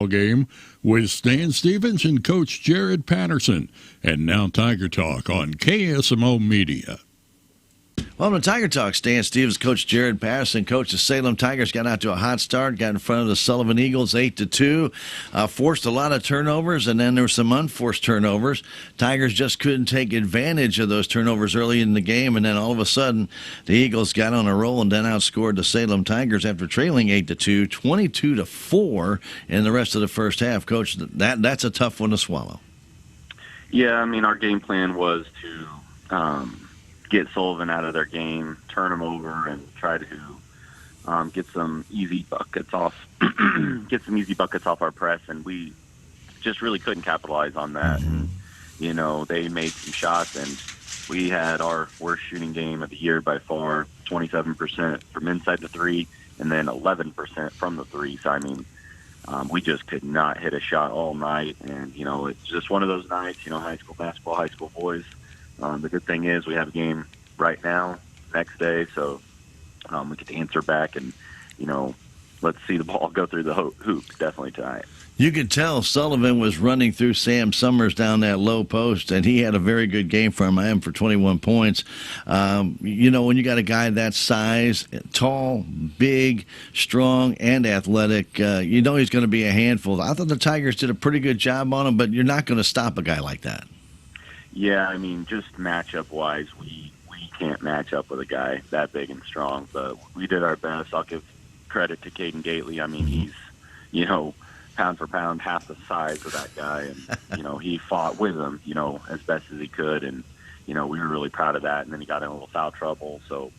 game with Stan Stevens and Coach Jared Patterson. And now Tiger Talk on KSMO Media. Welcome to Tiger Talk. Stan Stevens, Coach Jared Patterson. Coach, the Salem Tigers got out to a hot start, got in front of the Sullivan Eagles 8-2, forced a lot of turnovers, and then there were some unforced turnovers. Tigers just couldn't take advantage of those turnovers early in the game, and then all of a sudden the Eagles got on a roll and then outscored the Salem Tigers after trailing 8-2, 22-4 in the rest of the first half. Coach, that's a tough one to swallow. Yeah, I mean, our game plan was to get Sullivan out of their game, turn them over, and try to get some easy buckets off our press, and we just really couldn't capitalize on that. And, they made some shots, and we had our worst shooting game of the year by far, 27% from inside the three, and then 11% from the three. So, I mean, we just could not hit a shot all night, and, it's just one of those nights, high school basketball, high school boys. The good thing is we have a game right now, next day, so we get to answer back and, let's see the ball go through the hoop definitely tonight. You could tell Sullivan was running through Sam Summers down that low post, and he had a very good game for him for 21 points. When you got a guy that size, tall, big, strong, and athletic, he's going to be a handful. I thought the Tigers did a pretty good job on him, but you're not going to stop a guy like that. Yeah, I mean, just matchup-wise, we can't match up with a guy that big and strong, but we did our best. I'll give credit to Caden Gately. I mean, he's, pound for pound, half the size of that guy, and, he fought with him, as best as he could, and, we were really proud of that, and then he got in a little foul trouble, so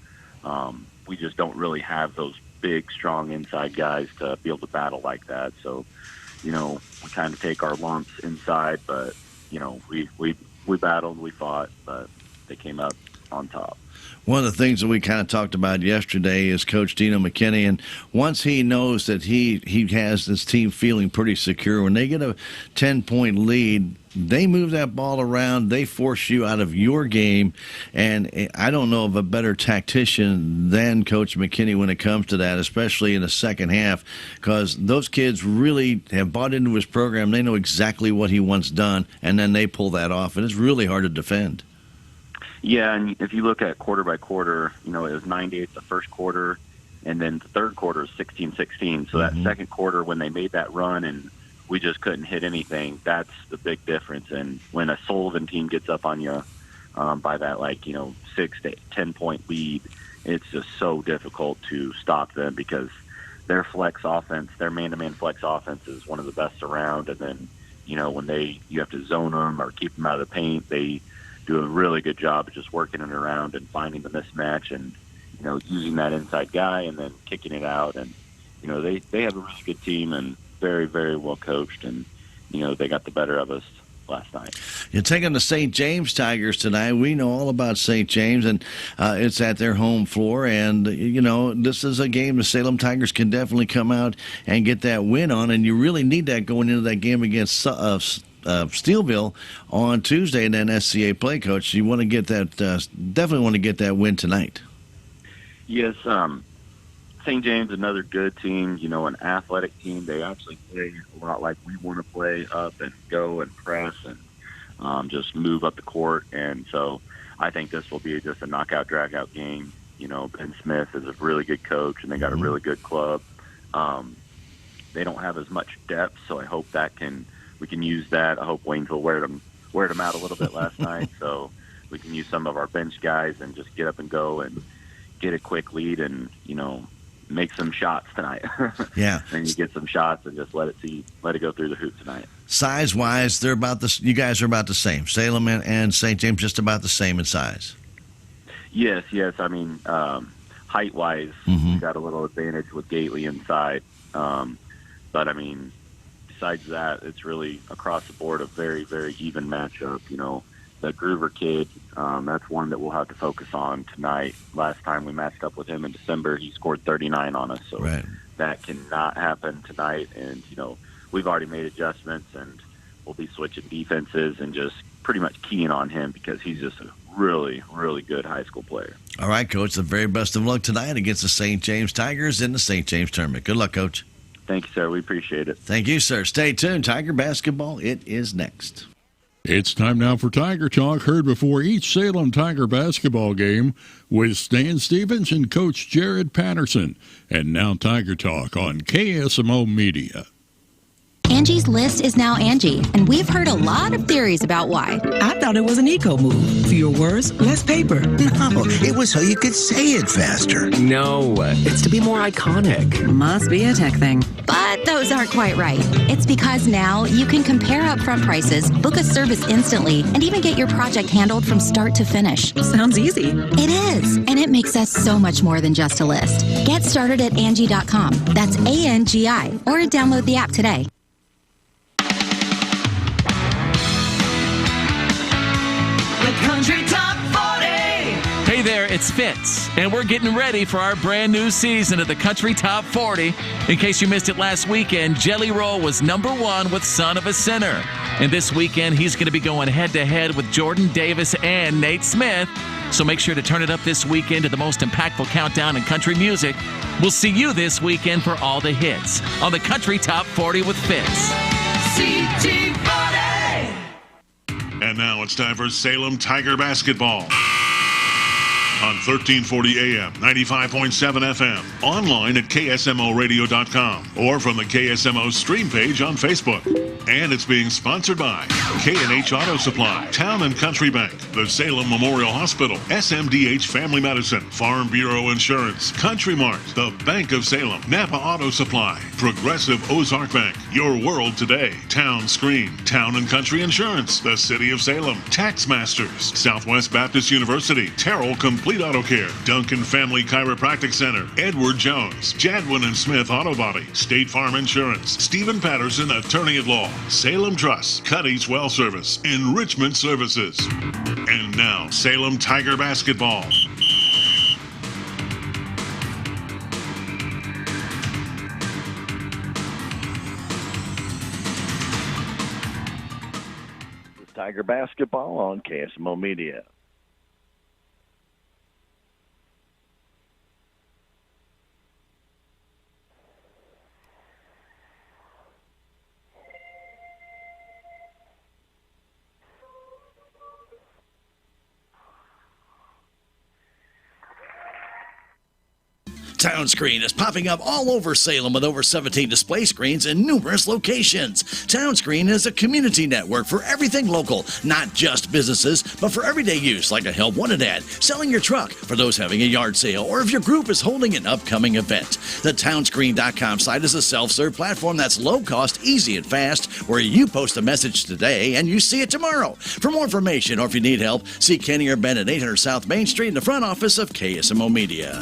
we just don't really have those big, strong inside guys to be able to battle like that, so, we kind of take our lumps inside, but, we battled, we fought, but they came up on top. One of the things that we kind of talked about yesterday is Coach Dino McKinney, and once he knows that he has this team feeling pretty secure, when they get a 10-point lead, they move that ball around, they force you out of your game, and I don't know of a better tactician than Coach McKinney when it comes to that, especially in the second half, because those kids really have bought into his program. They know exactly what he wants done, and then they pull that off, and it's really hard to defend. Yeah, and if you look at quarter by quarter, it was 9-8 the first quarter, and then the third quarter is 16-16. So that second quarter, when they made that run and we just couldn't hit anything, that's the big difference. And when a Sullivan team gets up on you by that, 6 to 10-point lead, it's just so difficult to stop them because their flex offense, their man-to-man flex offense is one of the best around. And then, when you have to zone them or keep them out of the paint, they do a really good job of just working it around and finding the mismatch and, using that inside guy and then kicking it out. And, they have a really good team and very, very well coached. And, they got the better of us last night. You're taking the St. James Tigers tonight. We know all about St. James, and it's at their home floor. And, this is a game the Salem Tigers can definitely come out and get that win on. And you really need that going into that game against Steelville on Tuesday, and then SCA play, Coach. You want to get that, definitely want to get that win tonight. Yes, St. James, another good team, an athletic team. They actually play a lot like we want to play, up and go and press and just move up the court. And so I think this will be just a knockout, drag-out game. Ben Smith is a really good coach, and they got a really good club. They don't have as much depth, so I hope we can use that. I hope Waynesville wear them out a little bit last night, so we can use some of our bench guys and just get up and go and get a quick lead and, make some shots tonight. Yeah. And you get some shots and just let it go through the hoop tonight. Size-wise, you guys are about the same. Salem and St. James just about the same in size. Yes. I mean, height-wise, we got a little advantage with Gately inside. But, I mean, besides that, it's really across the board a very, very even matchup. The Groover kid, that's one that we'll have to focus on tonight. Last time we matched up with him in December, he scored 39 on us. So that cannot happen tonight. And, we've already made adjustments, and we'll be switching defenses and just pretty much keying on him because he's just a really, really good high school player. All right, Coach, the very best of luck tonight against the St. James Tigers in the St. James tournament. Good luck, Coach. Thank you, sir. We appreciate it. Thank you, sir. Stay tuned. Tiger basketball, it is next. It's time now for Tiger Talk, heard before each Salem Tiger basketball game with Stan Stevens and Coach Jared Patterson. And now Tiger Talk on KSMO Media. Angie's List is now Angie, and we've heard a lot of theories about why. I thought it was an eco move. Fewer words, less paper. No, it was so you could say it faster. No, it's to be more iconic. Must be a tech thing. But those aren't quite right. It's because now you can compare upfront prices, book a service instantly, and even get your project handled from start to finish. Sounds easy. It is, and it makes us so much more than just a list. Get started at Angie.com. That's ANGI, or download the app today. Country Top 40. Hey there, it's Fitz, and we're getting ready for our brand new season of the Country Top 40. In case you missed it last weekend, Jelly Roll was #1 with Son of a Sinner. And this weekend, he's going to be going head-to-head with Jordan Davis and Nate Smith. So make sure to turn it up this weekend to the most impactful countdown in country music. We'll see you this weekend for all the hits on the Country Top 40 with Fitz. CT40. And now it's time for Salem Tiger basketball. On 1340 AM, 95.7 FM, online at KSMOradio.com, or from the KSMO stream page on Facebook. And it's being sponsored by K&H Auto Supply, Town and Country Bank, the Salem Memorial Hospital, SMDH Family Medicine, Farm Bureau Insurance, Country Mart, the Bank of Salem, Napa Auto Supply, Progressive Ozark Bank, Your World Today, Town Screen, Town and Country Insurance, the City of Salem, Tax Masters, Southwest Baptist University, Terrell Complete Auto Care, Duncan Family Chiropractic Center, Edward Jones, Jadwin and Smith Auto Body, State Farm Insurance, Stephen Patterson, Attorney at Law, Salem Trust, Cuddy's Well Service, Enrichment Services. And now, Salem Tiger basketball. Tiger basketball on KSMO Media. Town Screen is popping up all over Salem with over 17 display screens in numerous locations. Town Screen is a community network for everything local, not just businesses, but for everyday use like a help wanted ad, selling your truck, for those having a yard sale, or if your group is holding an upcoming event. The townscreen.com site is a self-serve platform that's low cost, easy, and fast, where you post a message today and you see it tomorrow. For more information or if you need help, see Kenny or Ben at 800 South Main Street in the front office of KSMO Media.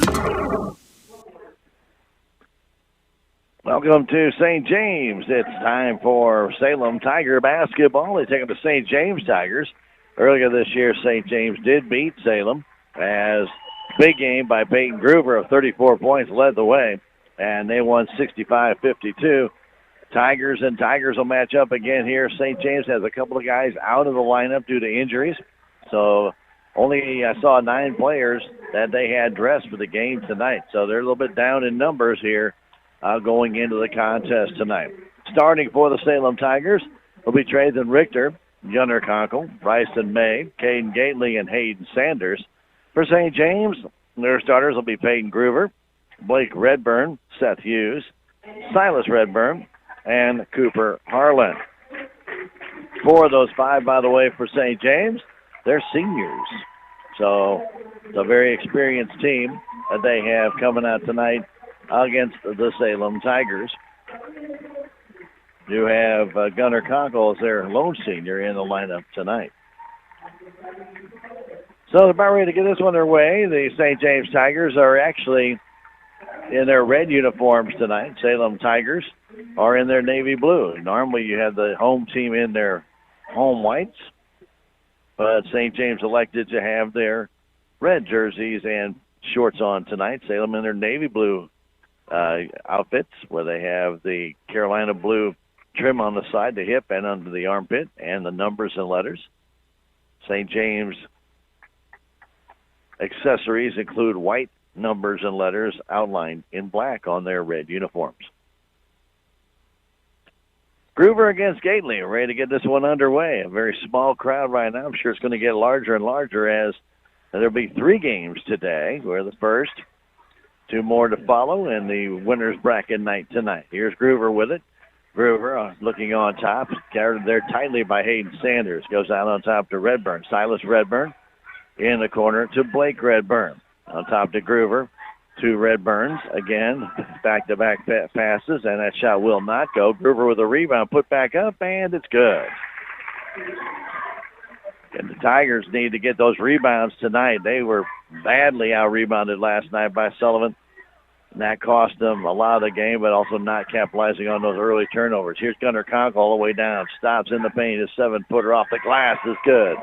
Welcome to St. James. It's time for Salem Tiger basketball. They take them to St. James Tigers. Earlier this year, St. James did beat Salem as big game by Peyton Groover of 34 points led the way, and they won 65-52. Tigers will match up again here. St. James has a couple of guys out of the lineup due to injuries, so only I saw 9 players that they had dressed for the game tonight, so they're a little bit down in numbers here. Going into the contest tonight. Starting for the Salem Tigers will be Traden Richter, Gunnar Conkle, Bryson May, Caden Gately, and Hayden Sanders. For St. James, their starters will be Peyton Groover, Blake Redburn, Seth Hughes, Silas Redburn, and Cooper Harlan. 4 of those 5, by the way, for St. James, they're seniors. So it's a very experienced team that they have coming out tonight against the Salem Tigers. You have Gunnar Conkle as their lone senior in the lineup tonight. So they're about ready to get this one underway. The St. James Tigers are actually in their red uniforms tonight. Salem Tigers are in their navy blue. Normally you have the home team in their home whites, but St. James elected to have their red jerseys and shorts on tonight. Salem in their navy blue outfits, where they have the Carolina blue trim on the side, the hip, and under the armpit, and the numbers and letters. St. James accessories include white numbers and letters outlined in black on their red uniforms. Groover against Gately, ready to get this one underway. A very small crowd right now. I'm sure it's going to get larger and larger as there'll be 3 games today. We're the first. 2 more to follow in the winner's bracket night tonight. Here's Groover with it. Groover looking on top, guarded there tightly by Hayden Sanders. Goes out on top to Redburn. Silas Redburn in the corner to Blake Redburn. On top to Groover. 2 Redburns. Again, back-to-back passes, and that shot will not go. Groover with a rebound, put back up, and it's good. And the Tigers need to get those rebounds tonight. They were badly out-rebounded last night by Sullivan. And that cost them a lot of the game, but also not capitalizing on those early turnovers. Here's Gunnar Conk all the way down. Stops in the paint. His 7-footer off the glass is good.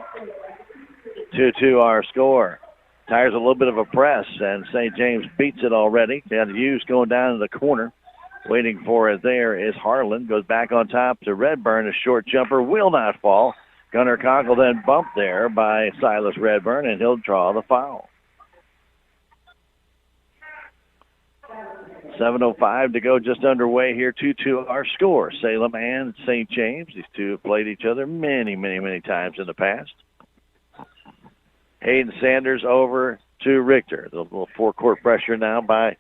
2-2 our score. Tigers a little bit of a press, and St. James beats it already. They had Hughes going down in the corner. Waiting for it there is Harlan. Goes back on top to Redburn. A short jumper will not fall. Gunnar Conk will then bump there by Silas Redburn, and he'll draw the foul. 7:05 to go, just underway here. 2-2 our score. Salem and St. James. These two have played each other many, many, many times in the past. Hayden Sanders over to Richter. The little four-court pressure now by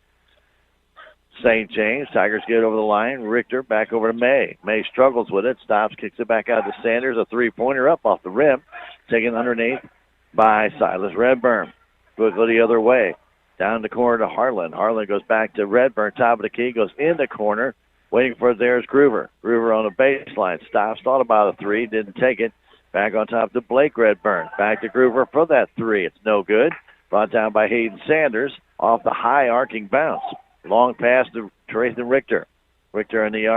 St. James. Tigers get over the line. Richter back over to May. May struggles with it. Stops, kicks it back out to Sanders. A three-pointer up off the rim. Taken underneath by Silas Redburn. Go the other way. Down the corner to Harlan. Harlan goes back to Redburn. Top of the key. Goes in the corner. Waiting for it there is Groover. Groover on the baseline. Stops. Thought about a three. Didn't take it. Back on top to Blake Redburn. Back to Groover for that three. It's no good. Brought down by Hayden Sanders off the high arcing bounce. Long pass to Trayson Richter. Richter in the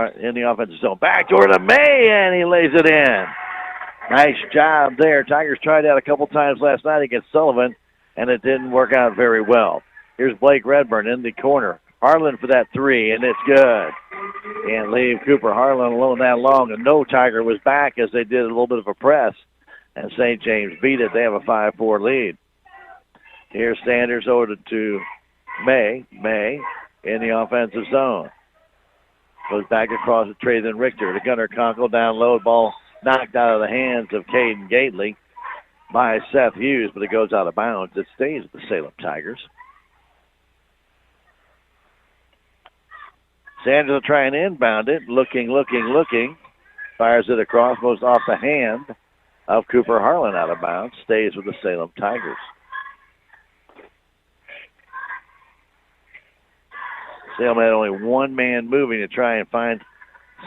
offensive zone. Backdoor to May, and he lays it in. Nice job there. Tigers tried that a couple times last night against Sullivan, and it didn't work out very well. Here's Blake Redburn in the corner. Harlan for that three, and it's good. Can't leave Cooper Harlan alone that long, and no Tiger was back as they did a little bit of a press, and St. James beat it. They have a 5-4 lead. Here's Sanders over to May. May in the offensive zone. Goes back across to Trayson Richter. To Gunnar Conkle down low. Ball knocked out of the hands of Caden Gately by Seth Hughes, but it goes out of bounds. It stays with the Salem Tigers. Sanders will try and inbound it. Looking. Fires it across, goes off the hand of Cooper Harlan out of bounds. Stays with the Salem Tigers. Salem had only one man moving to try and find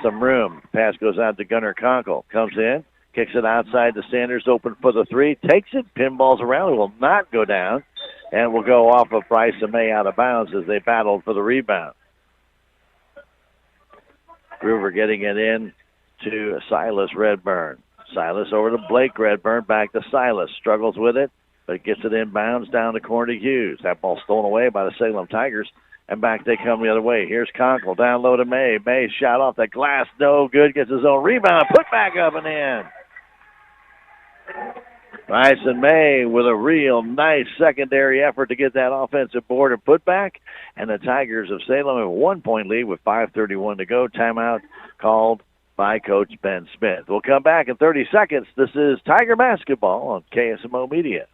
some room. Pass goes out to Gunnar Conkle. Comes in, kicks it outside to Sanders, open for the three. Takes it, pinballs around. It will not go down, and will go off of Bryce and May out of bounds as they battled for the rebound. Groover getting it in to Silas Redburn. Silas over to Blake Redburn, back to Silas. Struggles with it, but gets it inbounds down the corner to Hughes. That ball stolen away by the Salem Tigers, and back they come the other way. Here's Conkle, down low to May. May shot off the glass, no good, gets his own rebound, put back up and in. Bryce and May with a real nice secondary effort to get that offensive board and put back. And the Tigers of Salem have a 1-point lead with 5:31 to go. Timeout called by Coach Ben Smith. We'll come back in 30 seconds. This is Tiger Basketball on KSMO Media.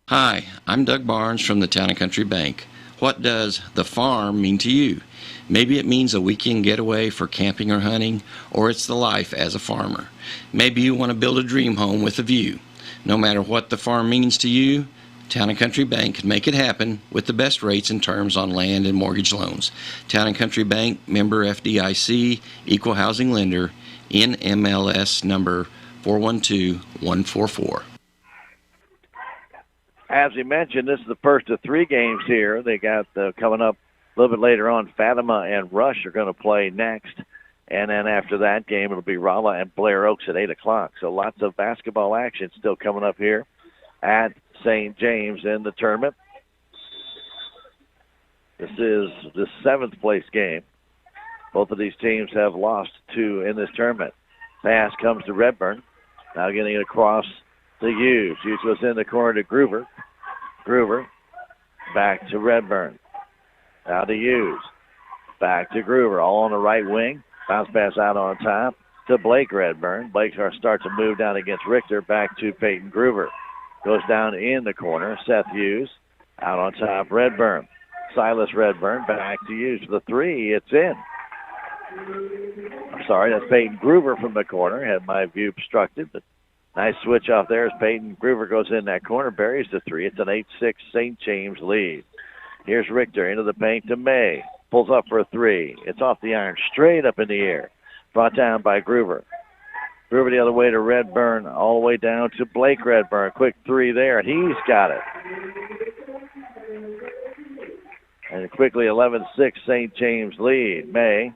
Hi, I'm Doug Barnes from the Town & Country Bank. What does the farm mean to you? Maybe it means a weekend getaway for camping or hunting, or it's the life as a farmer. Maybe you want to build a dream home with a view. No matter what the farm means to you, Town & Country Bank can make it happen with the best rates and terms on land and mortgage loans. Town & Country Bank, member FDIC, equal housing lender, NMLS number 412144. As we mentioned, this is the first of 3 games here. They got coming up a little bit later on. Fatima and Rush are going to play next. And then after that game, it'll be Rolla and Blair Oaks at 8 o'clock. So lots of basketball action still coming up here at St. James in the tournament. This is the 7th place game. Both of these teams have lost 2 in this tournament. Pass comes to Redburn. Now getting it across to Hughes. Hughes goes in the corner to Groover. Groover back to Redburn. Now to Hughes. Back to Groover, all on the right wing. Bounce pass out on top to Blake Redburn. Blake starts to move down against Richter. Back to Peyton Groover. Goes down in the corner. Seth Hughes out on top. Redburn. Silas Redburn back to Hughes for the three. It's in. I'm sorry, that's Peyton Groover from the corner. Had my view obstructed, but nice switch off there as Peyton Groover goes in that corner, buries the three. It's an 8-6 St. James lead. Here's Richter into the paint to May. Pulls up for a three. It's off the iron, straight up in the air. Brought down by Groover. Groover the other way to Redburn, all the way down to Blake Redburn. Quick three there, and he's got it. And quickly 11-6 St. James lead. May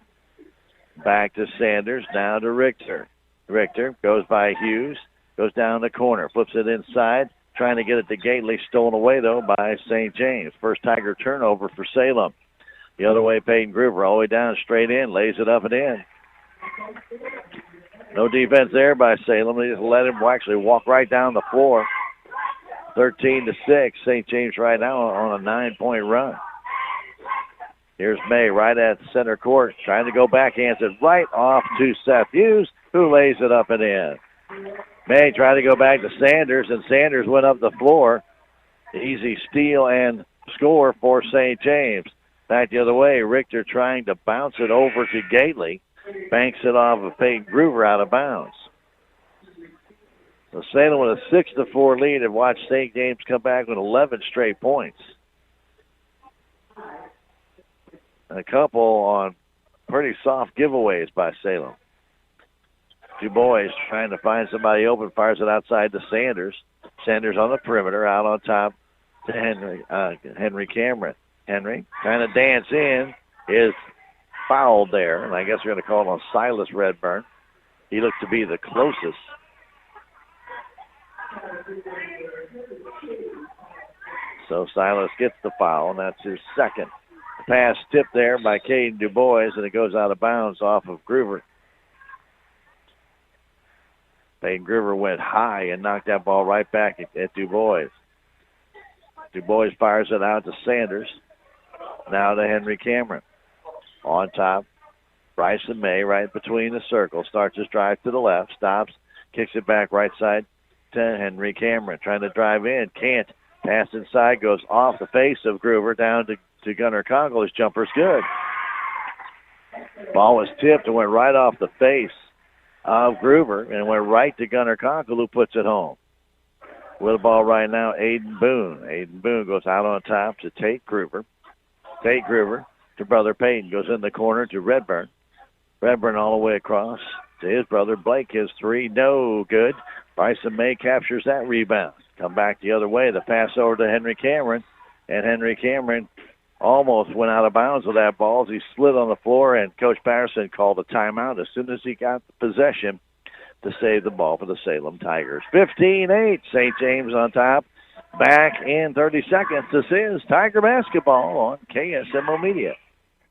back to Sanders, now to Richter. Richter goes by Hughes, goes down the corner, flips it inside, trying to get it to Gately. Stolen away, though, by St. James. First Tiger turnover for Salem. The other way, Peyton Groover, all the way down, straight in, lays it up and in. No defense there by Salem. They just let him actually walk right down the floor. 13-6. St. James right now on a 9-point run. Here's May right at center court, trying to go backhands it right off to Seth Hughes, who lays it up and in. May tried to go back to Sanders, and Sanders went up the floor. Easy steal and score for St. James. Back the other way, Richter trying to bounce it over to Gately. Banks it off of Peyton Groover out of bounds. So Salem with a 6-4 lead and watched St. James come back with 11 straight points. And a couple on pretty soft giveaways by Salem. Du Bois trying to find somebody open, fires it outside to Sanders. Sanders on the perimeter, out on top to Henry Cameron. Henry trying to dance in, is fouled there, and I guess we're going to call on Silas Redburn. He looked to be the closest. So Silas gets the foul, and that's his second. Pass tipped there by Caden Du Bois, and it goes out of bounds off of Groover. Peyton Groover went high and knocked that ball right back at Du Bois. Du Bois fires it out to Sanders. Now to Henry Cameron. On top, Bryson May right between the circles. Starts his drive to the left. Stops. Kicks it back right side to Henry Cameron. Trying to drive in. Can't. Pass inside. Goes off the face of Groover down to Gunnar Conkle. His jumper's good. Ball was tipped and went right off the face of Groover and went right to Gunnar Conkle, who puts it home. With the ball right now, Aiden Boone. Aiden Boone goes out on top to Tate Groover. Tate Groover to brother Peyton. Goes in the corner to Redburn. Redburn all the way across to his brother Blake. His three, no good. Bryson May captures that rebound. Come back the other way. The pass over to Henry Cameron. And Henry Cameron almost went out of bounds with that ball as he slid on the floor, and Coach Patterson called a timeout as soon as he got the possession to save the ball for the Salem Tigers. 15-8, St. James on top. Back in 30 seconds. This is Tiger Basketball on KSMO Media.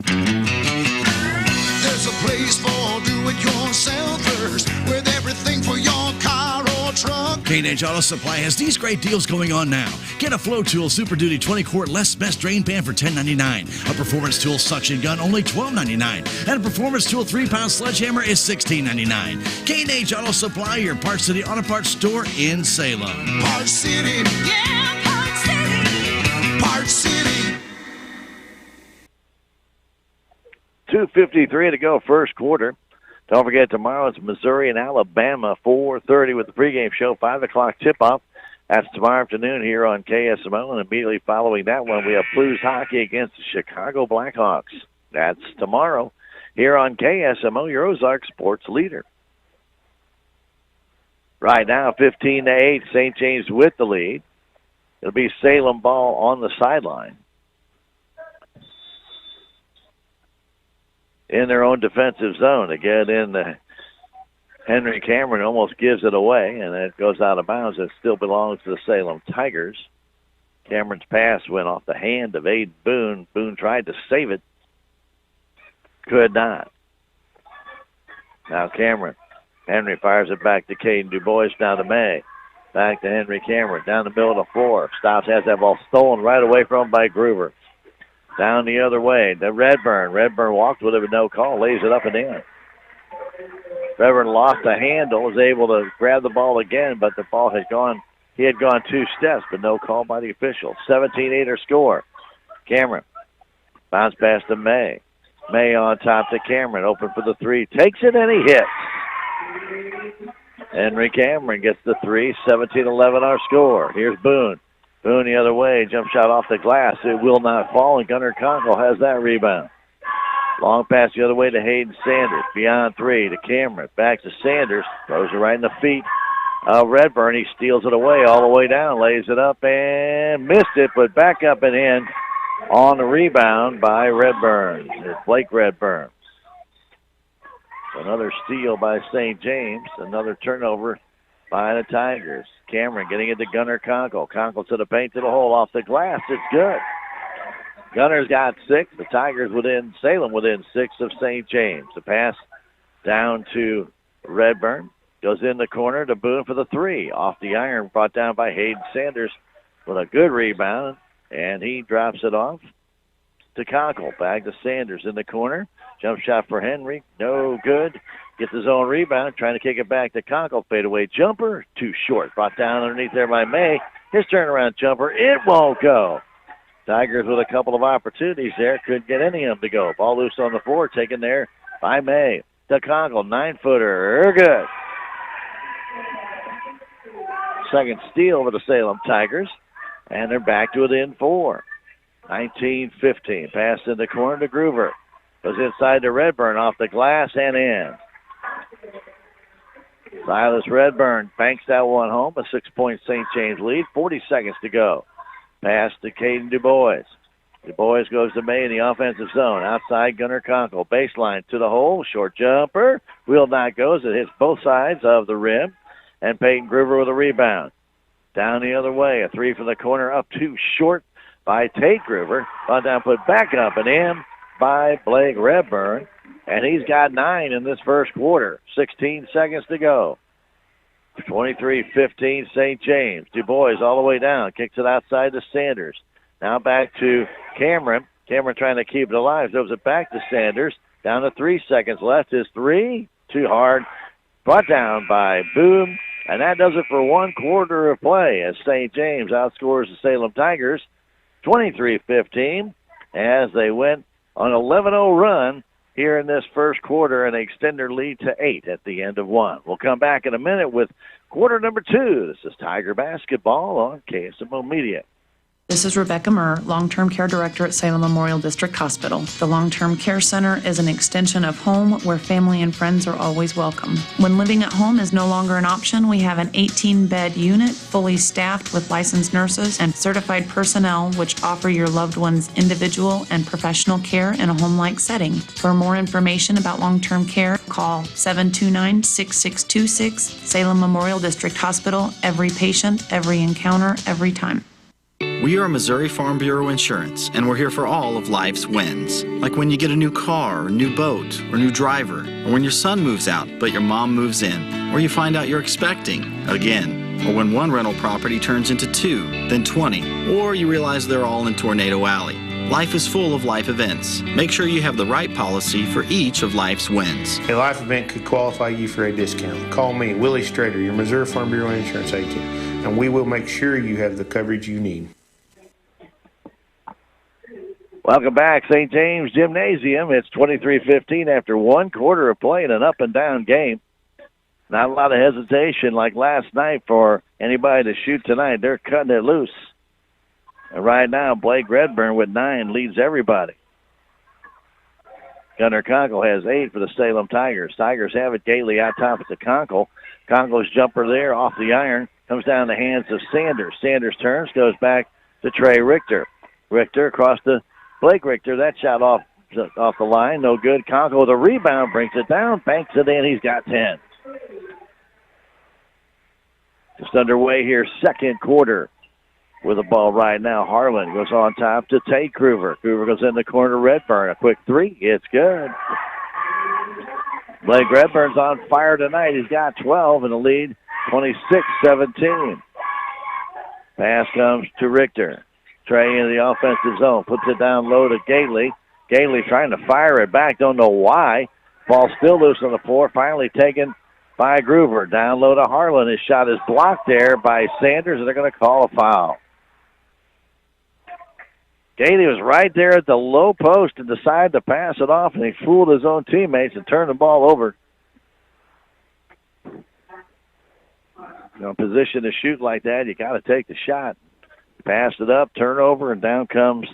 There's a place for do-it-yourselfers with everything for your car or truck. K&H Auto Supply has these great deals going on now. Get a Flow Tool Super Duty 20-quart less mess drain pan for $10.99. A Performance Tool suction gun only $12.99. And a Performance Tool 3-pound sledgehammer is $16.99. K&H Auto Supply, your Parts City Auto Parts store in Salem. Parts City. Yeah, Parts City. Parts City. 2:53 to go, first quarter. Don't forget, tomorrow it's Missouri and Alabama, 4:30 with the pregame show, 5 o'clock tip-off. That's tomorrow afternoon here on KSMO, and immediately following that one, we have Blues hockey against the Chicago Blackhawks. That's tomorrow here on KSMO, your Ozark sports leader. Right now, 15-8, St. James with the lead. It'll be Salem ball on the sideline. In their own defensive zone. Again, Henry Cameron almost gives it away, and it goes out of bounds. It still belongs to the Salem Tigers. Cameron's pass went off the hand of Aiden Boone. Boone tried to save it. Could not. Now Cameron. Henry fires it back to Caden Du Bois, down to May. Back to Henry Cameron, down the middle of the floor. Stops, has that ball stolen right away from him by Groover. Down the other way, to Redburn. Redburn walked with it with no call, lays it up and in. Redburn lost the handle, was able to grab the ball again, but the ball had gone. He had gone 2 steps, but no call by the official. 17-8 our score. Cameron bounce pass to May. May on top to Cameron, open for the 3. Takes it and he hits. Henry Cameron gets the 3. 17-11 our score. Here's Boone. Boone the other way. Jump shot off the glass. It will not fall, and Gunnar Conkle has that rebound. Long pass the other way to Hayden Sanders. Beyond 3 to Cameron. Back to Sanders. Throws it right in the feet of Redburn. He steals it away all the way down. Lays it up and missed it, but back up and in on the rebound by Redburn. It's Blake Redburn. Another steal by St. James. Another turnover by the Tigers. Cameron getting it to Gunnar Conkle. Conkle to the paint, to the hole, off the glass. It's good. Gunner's got 6. The Tigers Salem within 6 of St. James. The pass down to Redburn. Goes in the corner to Boone for the 3. Off the iron, brought down by Hayden Sanders with a good rebound. And he drops it off to Conkle. Back to Sanders in the corner. Jump shot for Henry. No good. Gets his own rebound. Trying to kick it back to Conkle. Fadeaway jumper. Too short. Brought down underneath there by May. His turnaround jumper. It won't go. Tigers with a couple of opportunities there. Couldn't get any of them to go. Ball loose on the floor. Taken there by May. To Conkle. 9-footer. Good. Second steal for the Salem Tigers. And they're back to within 4. 19-15. Pass in the corner to Groover. Goes inside to Redburn. Off the glass and in. Silas Redburn banks that one home. A 6-point St. James lead. 40 seconds to go. Pass to Caden DuBois. DuBois goes to May in the offensive zone. Outside Gunnar Conkle. Baseline to the hole. Short jumper. Will not goes. It hits both sides of the rim. And Peyton Groover with a rebound. Down the other way. A 3 from the corner. Up too short by Tate Groover. On down, put back up and in by Blake Redburn. And he's got 9 in this first quarter. 16 seconds to go. 23-15 St. James. DuBois all the way down. Kicks it outside to Sanders. Now back to Cameron. Cameron trying to keep it alive. Throws it back to Sanders. Down to 3 seconds left. His 3. Too hard. Brought down by Boone. And that does it for 1 quarter of play as St. James outscores the Salem Tigers 23-15 as they went on an 11-0 run here in this first quarter and extend their lead to 8 at the end of 1. We'll come back in a minute with quarter number 2. This is Tiger Basketball on KSMO Media. This is Rebecca Murr, Long-Term Care Director at Salem Memorial District Hospital. The Long-Term Care Center is an extension of home where family and friends are always welcome. When living at home is no longer an option, we have an 18-bed unit fully staffed with licensed nurses and certified personnel which offer your loved ones individual and professional care in a home-like setting. For more information about long-term care, call 729-6626, Salem Memorial District Hospital. Every patient, every encounter, every time. We are Missouri Farm Bureau Insurance, and we're here for all of life's wins. Like when you get a new car, or new boat, or new driver, or when your son moves out, but your mom moves in, or you find out you're expecting again, or when one rental property turns into 2, then 20, or you realize they're all in Tornado Alley. Life is full of life events. Make sure you have the right policy for each of life's wins. A life event could qualify you for a discount. Call me, Willie Strader, your Missouri Farm Bureau Insurance agent, and we will make sure you have the coverage you need. Welcome back, St. James Gymnasium. It's 23-15 after 1 quarter of play in an up-and-down game. Not a lot of hesitation like last night for anybody to shoot tonight. They're cutting it loose. And right now, Blake Redburn with 9 leads everybody. Gunnar Conkle has 8 for the Salem Tigers. Tigers have it. Gately out top at the Conkle. Conkle's jumper there off the iron. Comes down the hands of Sanders. Sanders turns, goes back to Trey Richter. Richter across to Blake Richter. That shot off the line. No good. Conkle with a rebound. Brings it down. Banks it in. He's got 10. Just underway here. Second quarter with the ball right now. Harlan goes on top to Tate Groover. Groover goes in the corner. Redburn. A quick 3. It's good. Blake Redburn's on fire tonight. He's got 12 in the lead. 26-17. Pass comes to Richter. Trey into the offensive zone. Puts it down low to Gately. Gately trying to fire it back. Don't know why. Ball still loose on the floor. Finally taken by Groover. Down low to Harlan. His shot is blocked there by Sanders, and they're going to call a foul. Gailey was right there at the low post and decided to pass it off, and he fooled his own teammates and turned the ball over. Position to shoot like that, you got to take the shot. Passed it up, turnover, and down comes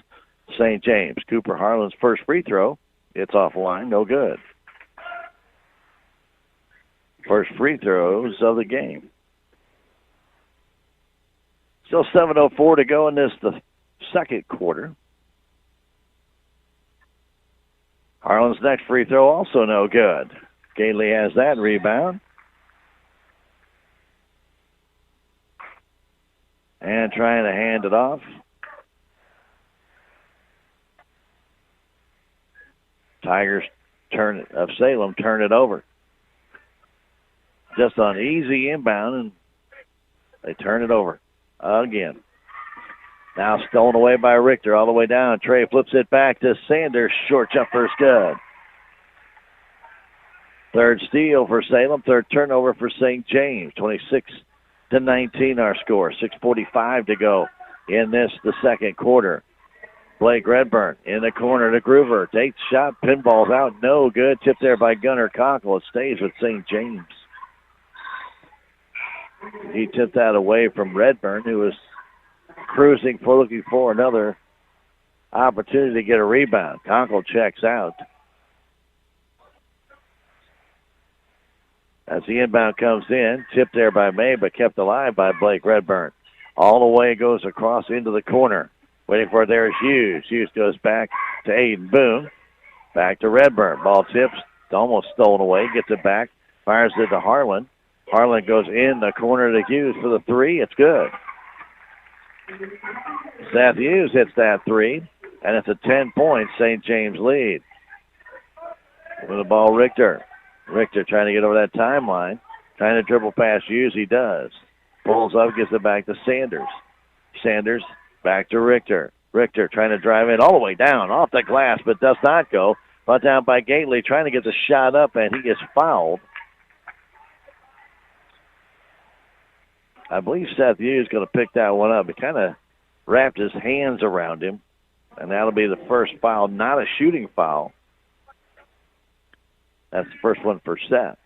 St. James. Cooper Harlan's first free throw. It's off the line, no good. First free throws of the game. Still 7:04 to go in the second quarter. Harlan's next free throw also no good. Gately has that rebound. And trying to hand it off. Tigers of Salem turn it over. Just on easy inbound, and they turn it over again. Now stolen away by Richter all the way down. Trey flips it back to Sanders. Short jumper's good. Third steal for Salem. Third turnover for St. James. 26-19 our score. 6:45 to go in the second quarter. Blake Redburn in the corner to Groover. Takes shot. Pinball's out. No good. Tipped there by Gunnar Conkle. It stays with St. James. He tipped that away from Redburn, who was cruising for looking for another opportunity to get a rebound. Conkle checks out. As the inbound comes in, tipped there by May, but kept alive by Blake Redburn. All the way goes across into the corner. Waiting for it there is Hughes. Hughes goes back to Aiden Boone. Back to Redburn. Ball tips, almost stolen away. Gets it back. Fires it to Harlan. Harlan goes in the corner to Hughes for the three. It's good. Seth Hughes hits that three, and it's a 10-point St. James lead. With the ball, Richter. Richter trying to get over that timeline. Trying to dribble past Hughes. He does. Pulls up, gets it back to Sanders. Sanders back to Richter. Richter trying to drive in all the way down off the glass, but does not go. Brought down by Gately, trying to get the shot up, and he gets fouled. I believe Seth Hughes is going to pick that one up. He kind of wrapped his hands around him, and that'll be the first foul, not a shooting foul. That's the first one for Seth.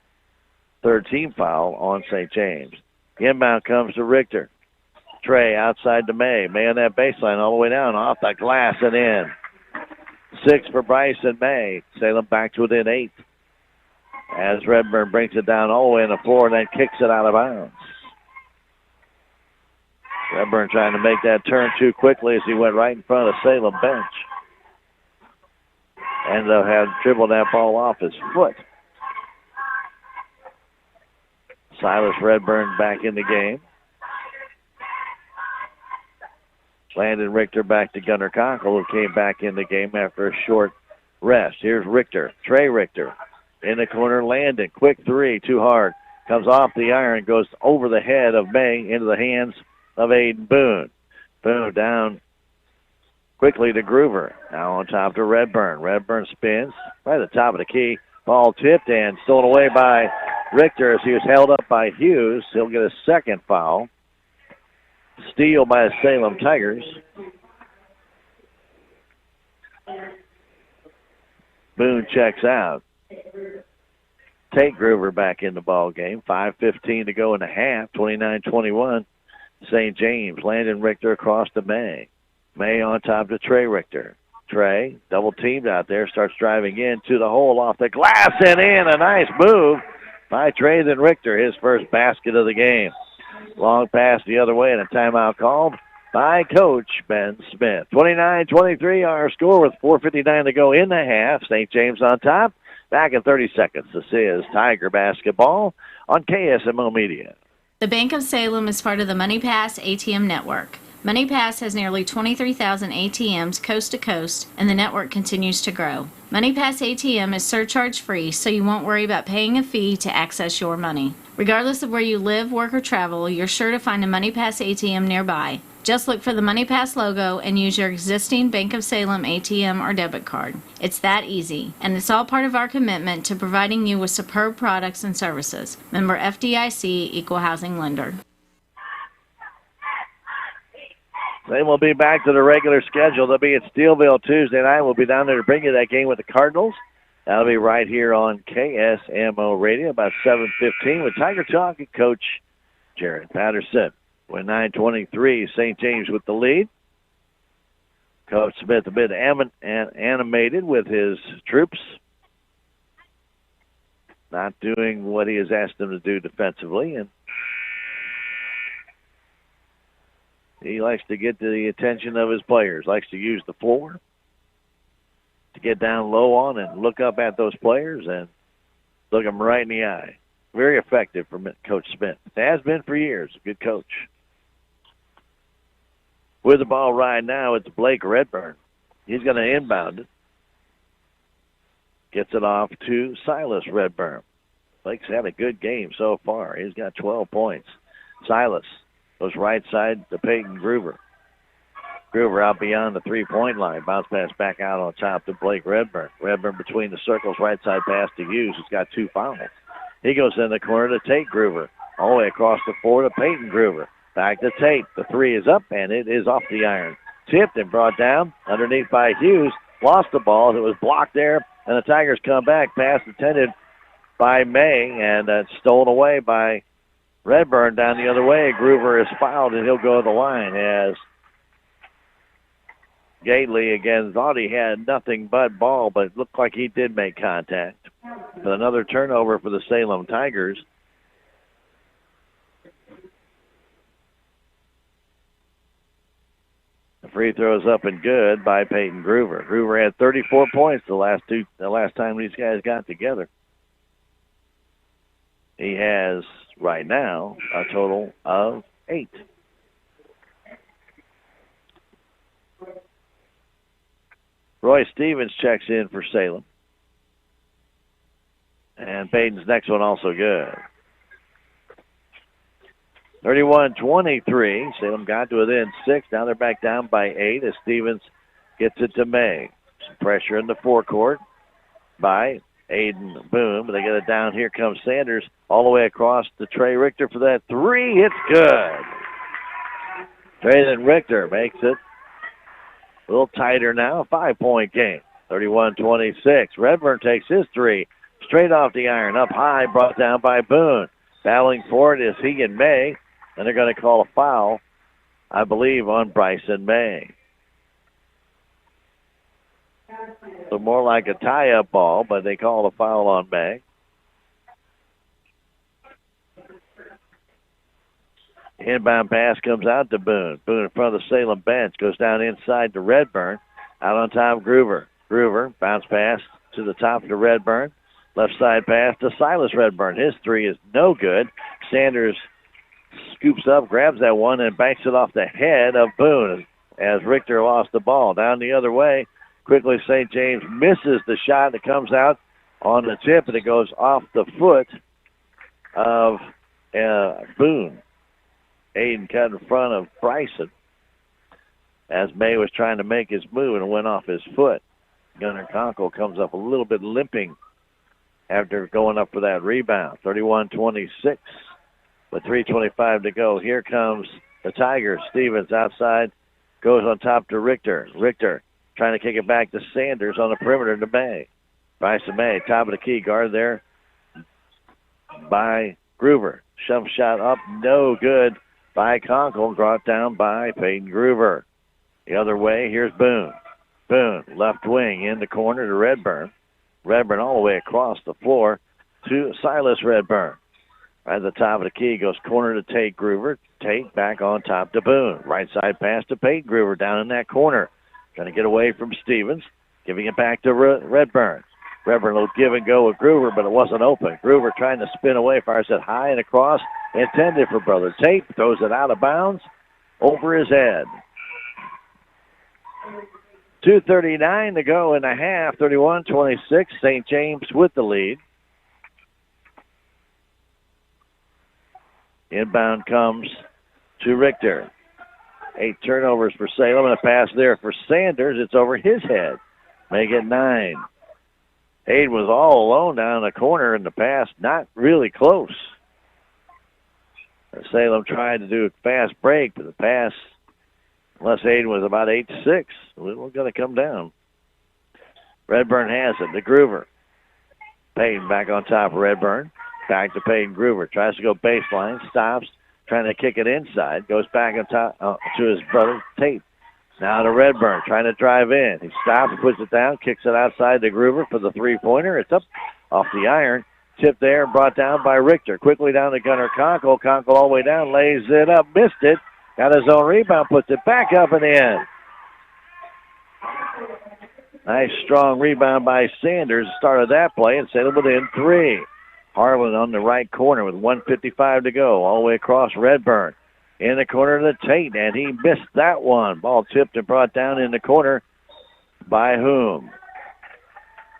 Third team foul on St. James. Inbound comes to Richter. Trey outside to May. May on that baseline all the way down, off the glass and in. 6 for Bryson May. Salem back to within 8. As Redburn brings it down all the way on the floor and then kicks it out of bounds. Redburn trying to make that turn too quickly as he went right in front of the Salem bench. And they'll have dribbled that ball off his foot. Silas Redburn back in the game. Landon Richter back to Gunnar Conkle, who came back in the game after a short rest. Here's Richter, Trey Richter. In the corner, Landon. Quick three, too hard. Comes off the iron, goes over the head of May into the hands of Aiden Boone. Boone down quickly to Groover. Now on top to Redburn. Redburn spins right at the top of the key. Ball tipped and stolen away by Richter as he was held up by Hughes. He'll get a second foul. Steal by the Salem Tigers. Boone checks out. Take Groover back in the ball game. 5:15 to go in the half. 29-21. St. James. Landon Richter across to May. May on top to Trey Richter. Trey, double teamed out there, starts driving in to the hole off the glass and in. A nice move by Trey then Richter, his first basket of the game. Long pass the other way and a timeout called by Coach Ben Smith. 29-23 our score with 4:59 to go in the half. St. James on top. Back in 30 seconds. This is Tiger Basketball on KSMO Media. The Bank of Salem is part of the MoneyPass ATM network. MoneyPass has nearly 23,000 ATMs coast to coast, and the network continues to grow. MoneyPass ATM is surcharge-free, so you won't worry about paying a fee to access your money. Regardless of where you live, work, or travel, you're sure to find a MoneyPass ATM nearby. Just look for the MoneyPass logo and use your existing Bank of Salem ATM or debit card. It's that easy, and it's all part of our commitment to providing you with superb products and services. Member FDIC, Equal Housing Lender. They will be back to the regular schedule. They'll be at Steelville Tuesday night. We'll be down there to bring you that game with the Cardinals. That'll be right here on KSMO Radio about 7:15 with Tiger Talk and Coach Jared Patterson. With 9:23, St. James with the lead. Coach Smith a bit animated with his troops. Not doing what he has asked them to do defensively, and he likes to get to the attention of his players, likes to use the floor to get down low on and look up at those players and look them right in the eye. Very effective for Coach Smith. It has been for years. Good coach. With the ball right now, it's Blake Redburn. He's going to inbound it. Gets it off to Silas Redburn. Blake's had a good game so far. He's got 12 points. Silas goes right side to Peyton Gruber. Gruber out beyond the three-point line. Bounce pass back out on top to Blake Redburn. Redburn between the circles, right side pass to Hughes. He's got 2 fouls. He goes in the corner to Tate Gruber. All the way across the floor to Peyton Gruber. Back to Tate. The three is up, and it is off the iron. Tipped and brought down underneath by Hughes. Lost the ball. It was blocked there, and the Tigers come back. Pass intended by May, and stolen away by Redburn down the other way. Gruber is fouled, and he'll go to the line as Gately again thought he had nothing but ball, but it looked like he did make contact. But another turnover for the Salem Tigers. The free throw is up and good by Peyton Gruber. Gruber had 34 points the last time these guys got together. He has right now a total of 8. Roy Stevens checks in for Salem. And Peyton's next one also good. 31-23. Salem got to within 6. Now they're back down by 8 as Stevens gets it to May. Some pressure in the forecourt by Aiden Boone. But they get it down. Here comes Sanders all the way across to Trey Richter for that 3. It's good. Trey Richter makes it a little tighter now. A 5-point game. 31-26. Redburn takes his 3. Straight off the iron. Up high. Brought down by Boone. Battling for it is he and May. And they're going to call a foul, I believe, on Bryson May. So more like a tie-up ball, but they call a foul on May. Inbound pass comes out to Boone. Boone in front of the Salem bench. Goes down inside to Redburn. Out on top, Gruber. Gruber, bounce pass to the top to Redburn. Left side pass to Silas Redburn. His 3 is no good. Sanders scoops up, grabs that one, and banks it off the head of Boone as Richter lost the ball. Down the other way, quickly St. James misses the shot that comes out on the tip, and it goes off the foot of Boone. Aiden cut in front of Bryson as May was trying to make his move, and it went off his foot. Gunnar Conkle comes up a little bit limping after going up for that rebound. 31-26 with 3:25 to go. Here comes the Tigers. Stevens outside, goes on top to Richter. Richter trying to kick it back to Sanders on the perimeter to May. Bryson May, top of the key, guard there by Gruber. Shove shot up, no good by Conkle, brought down by Peyton Gruber. The other way, here's Boone. Boone, left wing, in the corner to Redburn. Redburn all the way across the floor to Silas Redburn. Right at the top of the key, goes corner to Tate Gruber. Tate back on top to Boone. Right side pass to Peyton Gruber down in that corner. Trying to get away from Stevens. Giving it back to Redburn. Redburn will give and go with Gruber, but it wasn't open. Gruber trying to spin away, fires it high and across. Intended for Brother Tate. Throws it out of bounds over his head. 2:39 to go in the half. 31-26. St. James with the lead. Inbound comes to Richter. 8 turnovers for Salem, and a pass there for Sanders. It's over his head. Make it 9. Hayden was all alone down in the corner, and the pass not really close. Salem tried to do a fast break, but the pass, unless Hayden was about 8-6, we're going to come down. Redburn has it. The Groover. Payton back on top of Redburn. Back to Payton Groover. Tries to go baseline. Stops. Trying to kick it inside. Goes back on top to his brother, Tate. Now to Redburn. Trying to drive in. He stops, puts it down, kicks it outside to Groover for the three-pointer. It's up off the iron. Tipped there and brought down by Richter. Quickly down to Gunnar Conkle. Conkle all the way down. Lays it up. Missed it. Got his own rebound. Puts it back up and in. Nice strong rebound by Sanders. Started that play and set it within 3. Harlan on the right corner with 1:55 to go. All the way across Redburn. In the corner to Tate, and he missed that one. Ball tipped and brought down in the corner by whom?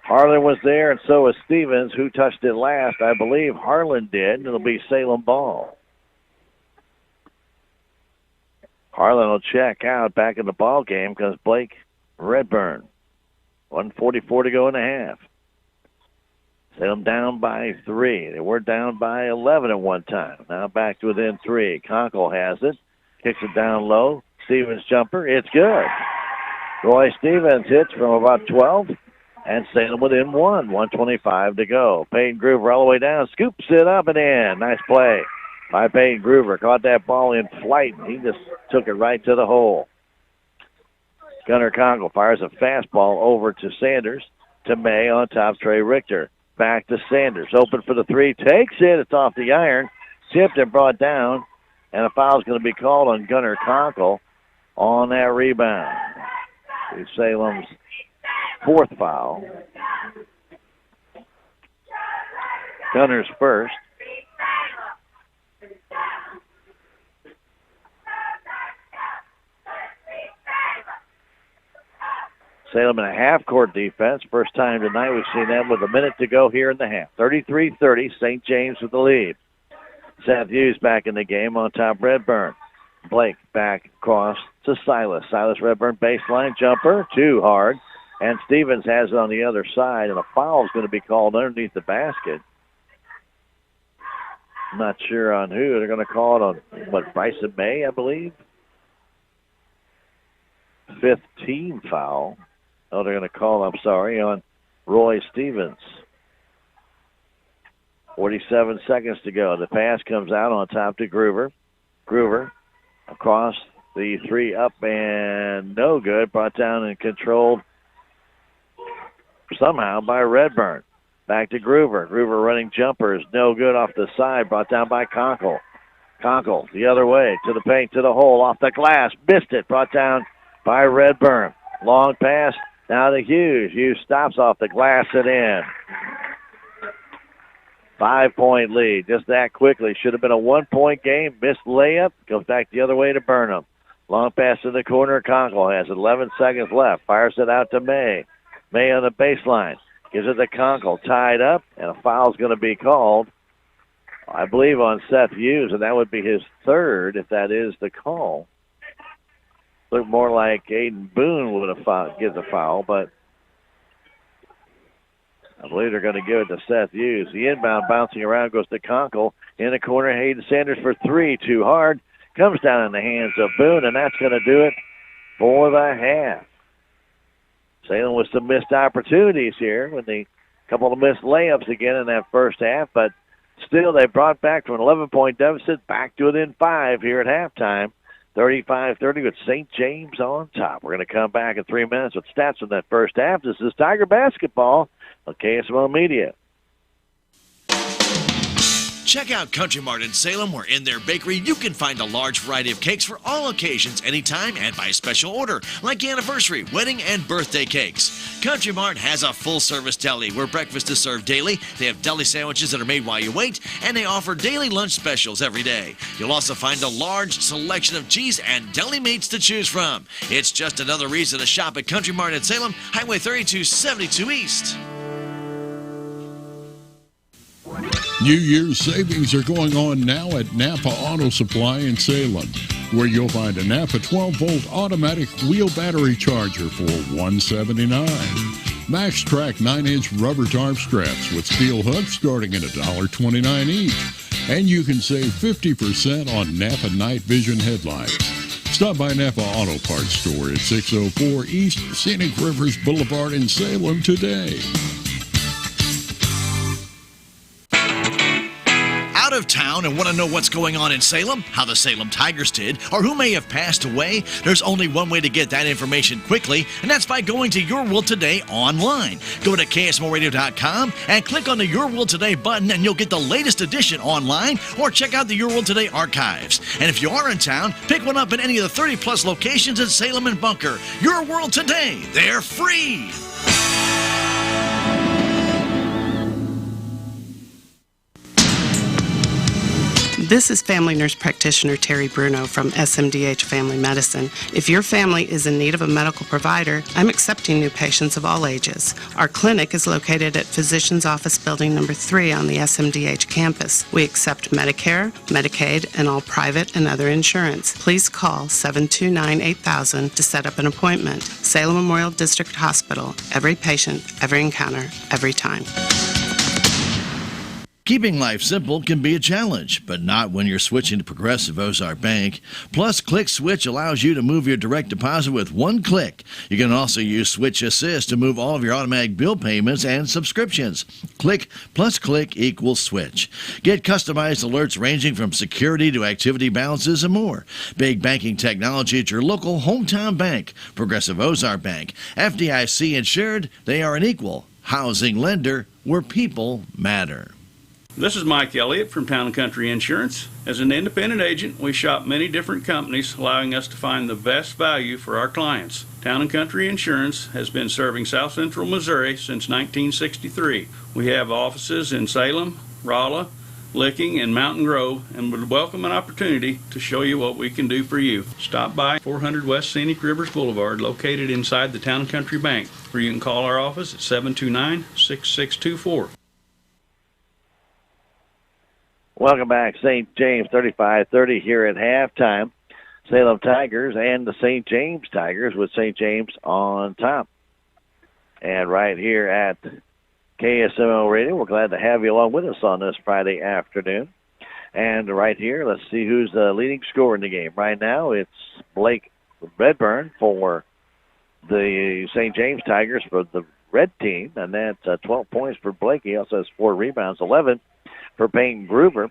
Harlan was there, and so was Stevens, who touched it last. I believe Harlan did. It'll be Salem ball. Harlan will check out back in the ball game because Blake Redburn. 1:44 to go in the half. Salem down by 3. They were down by 11 at one time. Now back to within 3. Conkle has it. Kicks it down low. Stevens jumper. It's good. Roy Stevens hits from about 12. And Salem within 1. 1:25 to go. Payton Groover all the way down. Scoops it up and in. Nice play by Payton Groover. Caught that ball in flight. He just took it right to the hole. Gunnar Conkle fires a fastball over to Sanders. To May on top. Trey Richter. Back to Sanders. Open for the 3. Takes it. It's off the iron. Tipped and brought down. And a foul's going to be called on Gunnar Conkle on that rebound. It's Salem's 4th foul. Gunnar's first. Salem in a half-court defense. First time tonight we've seen them with a minute to go here in the half. 33-30, St. James with the lead. Seth Hughes back in the game on top Redburn. Blake back across to Silas. Silas Redburn baseline jumper, too hard. And Stevens has it on the other side, and a foul is going to be called underneath the basket. I'm not sure on who. They're going to call it on, Bryson May, I believe? 5th team foul. Oh, they're going to call, on Roy Stevens. 47 seconds to go. The pass comes out on top to Groover. Groover across the 3 up and no good. Brought down and controlled somehow by Redburn. Back to Groover. Groover running jumpers. No good off the side. Brought down by Conkle. Conkle the other way to the paint, to the hole, off the glass. Missed it. Brought down by Redburn. Long pass. Now to Hughes. Hughes stops off the glass and in. 5-point lead. Just that quickly. Should have been a 1-point game. Missed layup. Goes back the other way to Burnham. Long pass in the corner. Conkle has 11 seconds left. Fires it out to May. May on the baseline. Gives it to Conkle. Tied up. And a foul's going to be called, I believe, on Seth Hughes. And that would be his 3rd if that is the call. Looked more like Aiden Boone would have get the foul, but I believe they're going to give it to Seth Hughes. The inbound bouncing around goes to Conkle. In the corner, Hayden Sanders for 3. Too hard. Comes down in the hands of Boone, and that's going to do it for the half. Salem with some missed opportunities here with a couple of missed layups again in that first half, but still they brought back from an 11-point deficit back to within 5 here at halftime. 35-30 with St. James on top. We're going to come back in 3 minutes with stats from that first half. This is Tiger Basketball on KSMO Media. Check out Country Mart in Salem, where in their bakery you can find a large variety of cakes for all occasions, anytime, and by special order, like anniversary, wedding, and birthday cakes. Country Mart has a full-service deli where breakfast is served daily. They have deli sandwiches that are made while you wait, and they offer daily lunch specials every day. You'll also find a large selection of cheese and deli meats to choose from. It's just another reason to shop at Country Mart in Salem, Highway 3272 East. New Year's savings are going on now at Napa Auto Supply in Salem. where you'll find a Napa 12-volt automatic wheel battery charger for $179. Max Track 9-inch rubber tarp straps with steel hooks starting at $1.29 each. And you can save 50% on Napa night vision headlights. Stop by Napa Auto Parts Store at 604 East Scenic Rivers Boulevard in Salem today. Out of town and want to know what's going on in Salem, how the Salem Tigers did, or who may have passed away? There's only one way to get that information quickly, and that's by going to Your World Today online. Go to KSMORadio.com and click on the Your World Today button, and you'll get the latest edition online, or check out the Your World Today archives. And if you are in town, pick one up in any of the 30-plus locations in Salem and Bunker. Your World Today, they're free. This is family nurse practitioner Terry Bruno from SMDH Family Medicine. If your family is in need of a medical provider, I'm accepting new patients of all ages. Our clinic is located at Physician's Office Building number 3 on the SMDH campus. We accept Medicare, Medicaid, and all private and other insurance. Please call 729-8000 to set up an appointment. Salem Memorial District Hospital. Every patient, every encounter, every time. Keeping life simple can be a challenge, but not when you're switching to Progressive Ozark Bank. Plus, Click Switch allows you to move your direct deposit with one click. You can also use Switch Assist to move all of your automatic bill payments and subscriptions. Click plus click equals switch. Get customized alerts ranging from security to activity balances and more. Big banking technology at your local hometown bank. Progressive Ozark Bank. FDIC insured, they are an equal housing lender where people matter. This is Mike Elliott from Town & Country Insurance. As an independent agent, we shop many different companies, allowing us to find the best value for our clients. Town & Country Insurance has been serving South Central Missouri since 1963. We have offices in Salem, Rolla, Licking, and Mountain Grove, and would welcome an opportunity to show you what we can do for you. Stop by 400 West Scenic Rivers Boulevard, located inside the Town & Country Bank, or you can call our office at 729-6624. Welcome back. St. James 35-30 here at halftime. Salem Tigers and the St. James Tigers with St. James on top. And right here at KSMO Radio, we're glad to have you along with us on this Friday afternoon. And right here, let's see who's the leading scorer in the game. Right now, it's Blake Redburn for the St. James Tigers for the red team, and that's 12 points for Blake. He also has 4 rebounds, 11 for Peyton Gruber,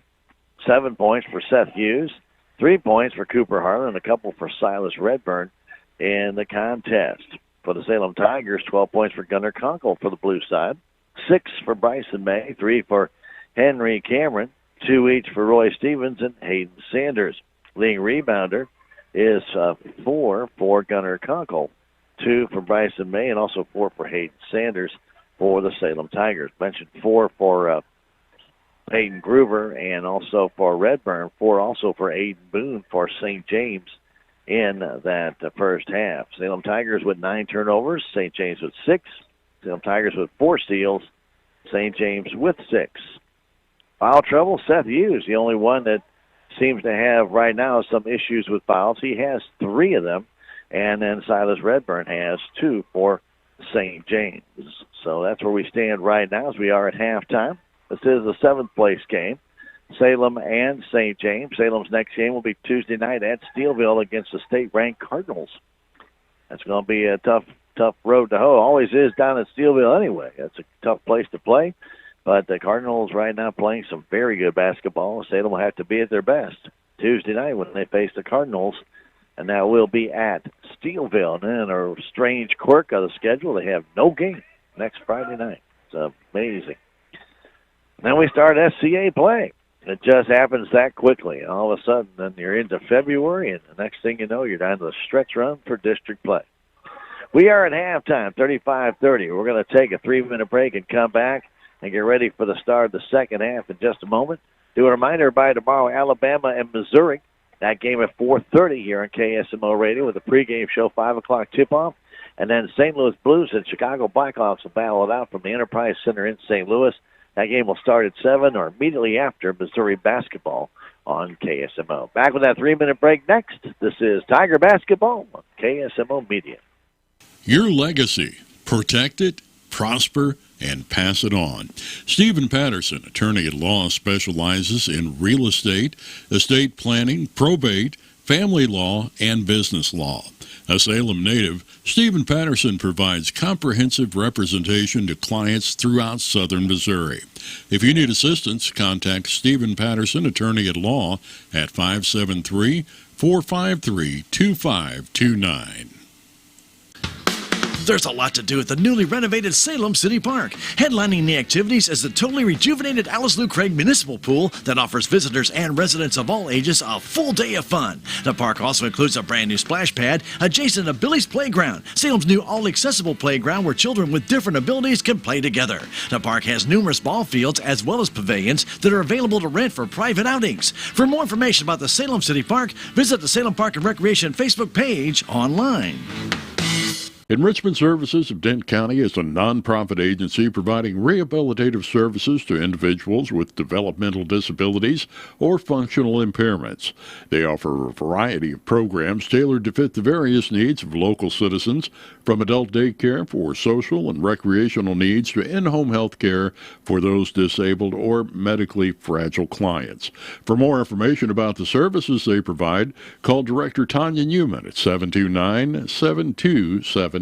7 points for Seth Hughes, 3 points for Cooper Harlan, a couple for Silas Redburn in the contest. For the Salem Tigers, 12 points for Gunnar Conkle for the blue side, 6 for Bryson May, 3 for Henry Cameron, 2 each for Roy Stevens and Hayden Sanders. Leading rebounder is 4 for Gunnar Conkle, 2 for Bryson May, and also 4 for Hayden Sanders for the Salem Tigers. Mentioned 4 for Peyton Gruber, and also for Redburn, 4 also for Aiden Boone for St. James in that first half. Salem Tigers with 9 turnovers, St. James with 6. Salem Tigers with 4 steals, St. James with 6. Foul trouble, Seth Hughes, the only one that seems to have right now some issues with fouls. He has 3 of them, and then Silas Redburn has 2 for St. James. So that's where we stand right now as we are at halftime. This is the 7th place game, Salem and St. James. Salem's next game will be Tuesday night at Steelville against the state-ranked Cardinals. That's going to be a tough road to hoe. Always is down at Steelville anyway. That's a tough place to play. But the Cardinals right now playing some very good basketball. Salem will have to be at their best Tuesday night when they face the Cardinals, and that will be at Steelville. And then a strange quirk of the schedule, they have no game next Friday night. It's amazing. Then we start SCA play. It just happens that quickly. All of a sudden, then you're into February, and the next thing you know, you're down to the stretch run for district play. We are at halftime, 35-30. We're going to take a 3-minute break and come back and get ready for the start of the second half in just a moment. Do a reminder, by tomorrow, Alabama and Missouri. That game at 4:30 here on KSMO Radio with a pregame show, 5 o'clock tip-off. And then St. Louis Blues and Chicago Blackhawks will battle it out from the Enterprise Center in St. Louis. That game will start at 7 or immediately after Missouri basketball on KSMO. Back with that 3-minute break next. This is Tiger Basketball on KSMO Media. Your legacy. Protect it, prosper, and pass it on. Stephen Patterson, attorney at law, specializes in real estate planning, probate, family law, and business law. A Salem native, Stephen Patterson provides comprehensive representation to clients throughout southern Missouri. If you need assistance, contact Stephen Patterson, attorney at law, at 573-453-2529. There's a lot to do at the newly renovated Salem City Park. Headlining the activities is the totally rejuvenated Alice Lou Craig Municipal Pool that offers visitors and residents of all ages a full day of fun. The park also includes a brand new splash pad adjacent to Billy's Playground, Salem's new all-accessible playground where children with different abilities can play together. The park has numerous ball fields as well as pavilions that are available to rent for private outings. For more information about the Salem City Park, visit the Salem Park and Recreation Facebook page online. Enrichment Services of Dent County is a nonprofit agency providing rehabilitative services to individuals with developmental disabilities or functional impairments. They offer a variety of programs tailored to fit the various needs of local citizens, from adult daycare for social and recreational needs to in-home health care for those disabled or medically fragile clients. For more information about the services they provide, call Director Tanya Newman at 729-7279.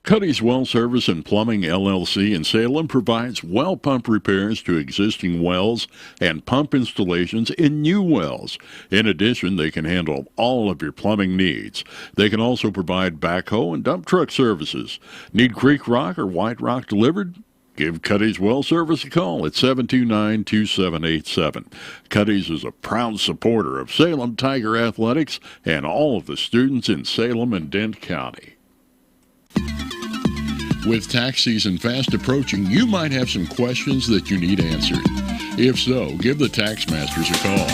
Cuddy's Well Service and Plumbing, LLC in Salem provides well pump repairs to existing wells and pump installations in new wells. In addition, they can handle all of your plumbing needs. They can also provide backhoe and dump truck services. Need creek rock or white rock delivered? Give Cuddy's Well Service a call at 729-2787. Cuddy's is a proud supporter of Salem Tiger Athletics and all of the students in Salem and Dent County. With tax season fast approaching, you might have some questions that you need answered. If so, give the Tax Masters a call.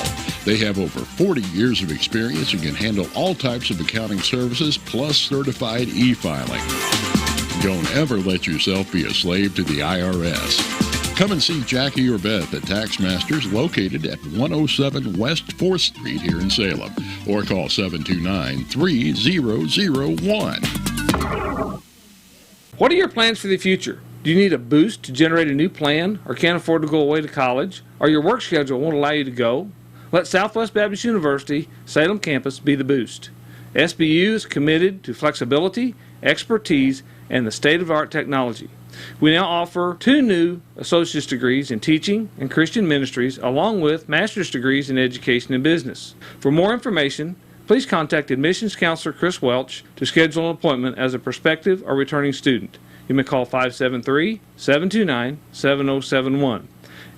They have over 40 years of experience and can handle all types of accounting services plus certified e-filing. Don't ever let yourself be a slave to the IRS. Come and see Jackie or Beth at Tax Masters, located at 107 West 4th Street here in Salem, or call 729-3001. What are your plans for the future? Do you need a boost to generate a new plan, or can't afford to go away to college, or your work schedule won't allow you to go? Let Southwest Baptist University Salem campus be the boost. SBU is committed to flexibility, expertise, and the state-of-the-art technology. We now offer 2 new associate's degrees in teaching and Christian ministries, along with master's degrees in education and business. For more information, please contact Admissions Counselor Chris Welch to schedule an appointment as a prospective or returning student. You may call 573-729-7071.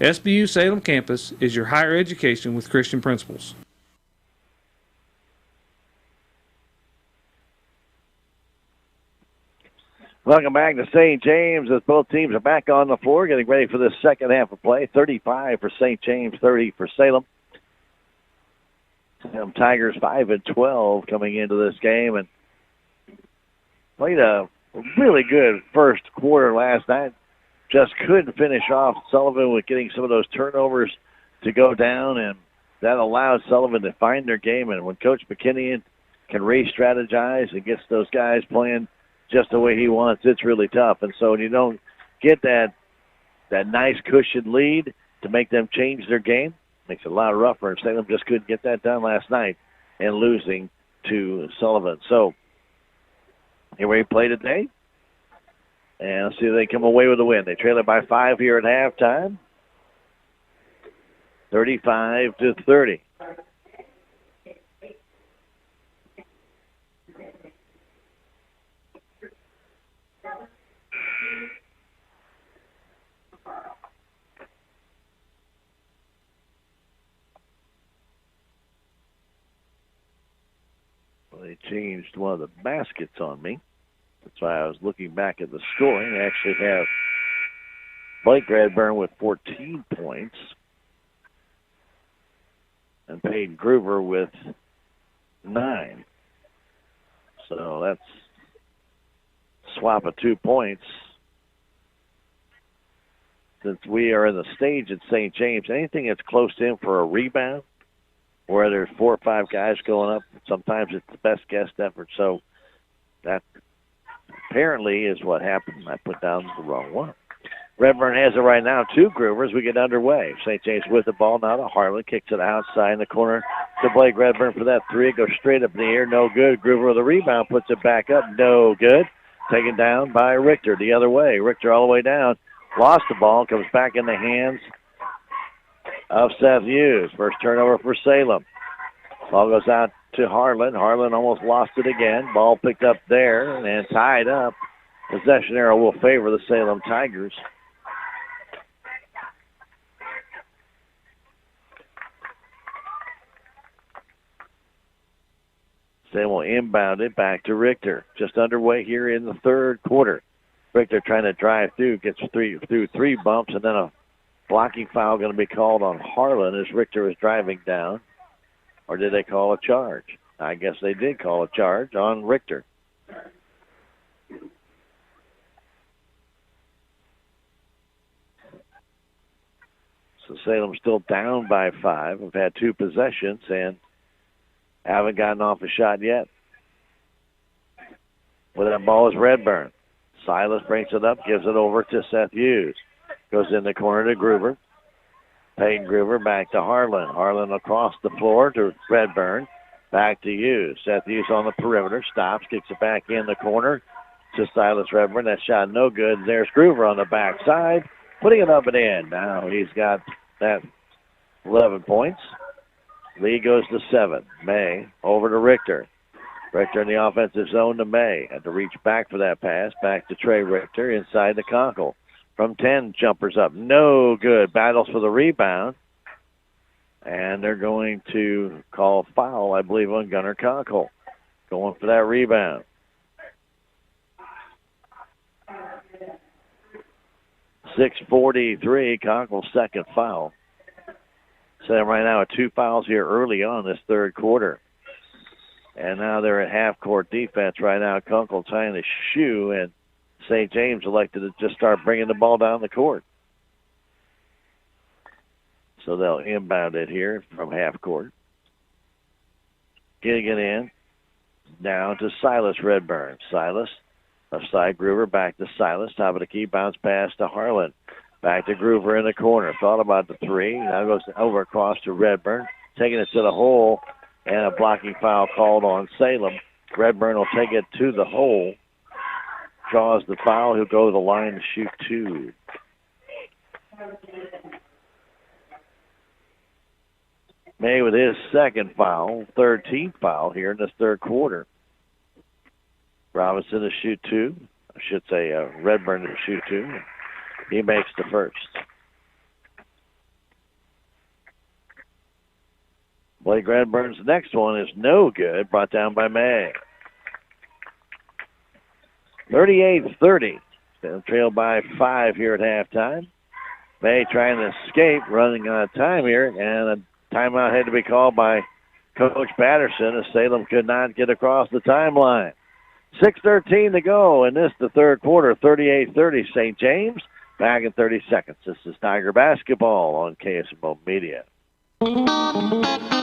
SBU Salem Campus is your higher education with Christian principles. Welcome back to St. James as both teams are back on the floor getting ready for this second half of play. 35 for St. James, 30 for Salem. Salem Tigers 5-12 coming into this game and played a really good first quarter last night. Just couldn't finish off Sullivan with getting some of those turnovers to go down, and that allowed Sullivan to find their game. And when Coach McKinney can re-strategize and gets those guys playing just the way he wants, it's really tough. And so when you don't get that nice cushion lead to make them change their game, makes it a lot rougher. And Salem just couldn't get that done last night and losing to Sullivan. So here we play today. And let's see if they come away with a win. They trail it by 5 here at halftime. 35-30. They changed one of the baskets on me. That's why I was looking back at the scoring. They actually have Blake Radburn with 14 points and Peyton Groover with 9. So that's swap of 2 points. since we are in the stage at St. James, anything that's close in for a rebound, where there's 4 or 5 guys going up, sometimes it's the best guess effort. So that apparently is what happened. I put down the wrong one. Redburn has it right now, 2 Groovers. We get underway. St. James with the ball now to Harlan. Kicks it outside in the corner to Blake Redburn for that 3. It goes straight up in the air. No good. Groover with a rebound. Puts it back up. No good. Taken down by Richter the other way. Richter all the way down. Lost the ball. Comes back in the hands of Seth Hughes. First turnover for Salem. Ball goes out to Harlan. Harlan almost lost it again. Ball picked up there and tied up. Possession arrow will favor the Salem Tigers. They will inbound it back to Richter. Just underway here in the third quarter. Richter trying to drive through, gets through 3 bumps, and then a blocking foul going to be called on Harlan as Richter is driving down. Or did they call a charge? I guess they did call a charge on Richter. So Salem's still down by 5. We've had 2 possessions and haven't gotten off a shot yet. With that ball is Redburn. Silas brings it up, gives it over to Seth Hughes. Goes in the corner to Groover. Peyton Groover back to Harlan. Harlan across the floor to Redburn. Back to Hughes. Seth Hughes on the perimeter. Stops, kicks it back in the corner to Silas Redburn. That shot no good. There's Groover on the backside, putting it up and in. Now he's got that 11 points. Lee goes to 7. May over to Richter. Richter in the offensive zone to May. Had to reach back for that pass. Back to Trey Richter inside the Conkle. From 10, jumpers up. No good. Battles for the rebound. And they're going to call foul, I believe, on Gunnar Conkle. Going for that rebound. .643, Conkle's second foul. So right now, 2 fouls here early on this third quarter. And now they're at half-court defense right now. Conkle tying the shoe, and St. James elected to just start bringing the ball down the court. So they'll inbound it here from half-court. Getting it in. Down to Silas Redburn. Silas, left side Groover, back to Silas. Top of the key, bounce pass to Harlan. Back to Groover in the corner. Thought about the 3. Now goes over across to Redburn. Taking it to the hole. And a blocking foul called on Salem. Redburn will take it to the hole. Draws the foul. He'll go to the line to shoot 2. May with his second foul. 13th foul here in this third quarter. Robinson to shoot 2. I should say Redburn to shoot 2. He makes the first. Blake Redburn's next one is no good, brought down by May. 38-30. They'll trail by 5 here at halftime. May trying to escape, running out of time here, and a timeout had to be called by Coach Patterson as Salem could not get across the timeline. 6:13 to go in this, the third quarter, 38-30. St. James back in 30 seconds. This is Tiger Basketball on KSMO Media.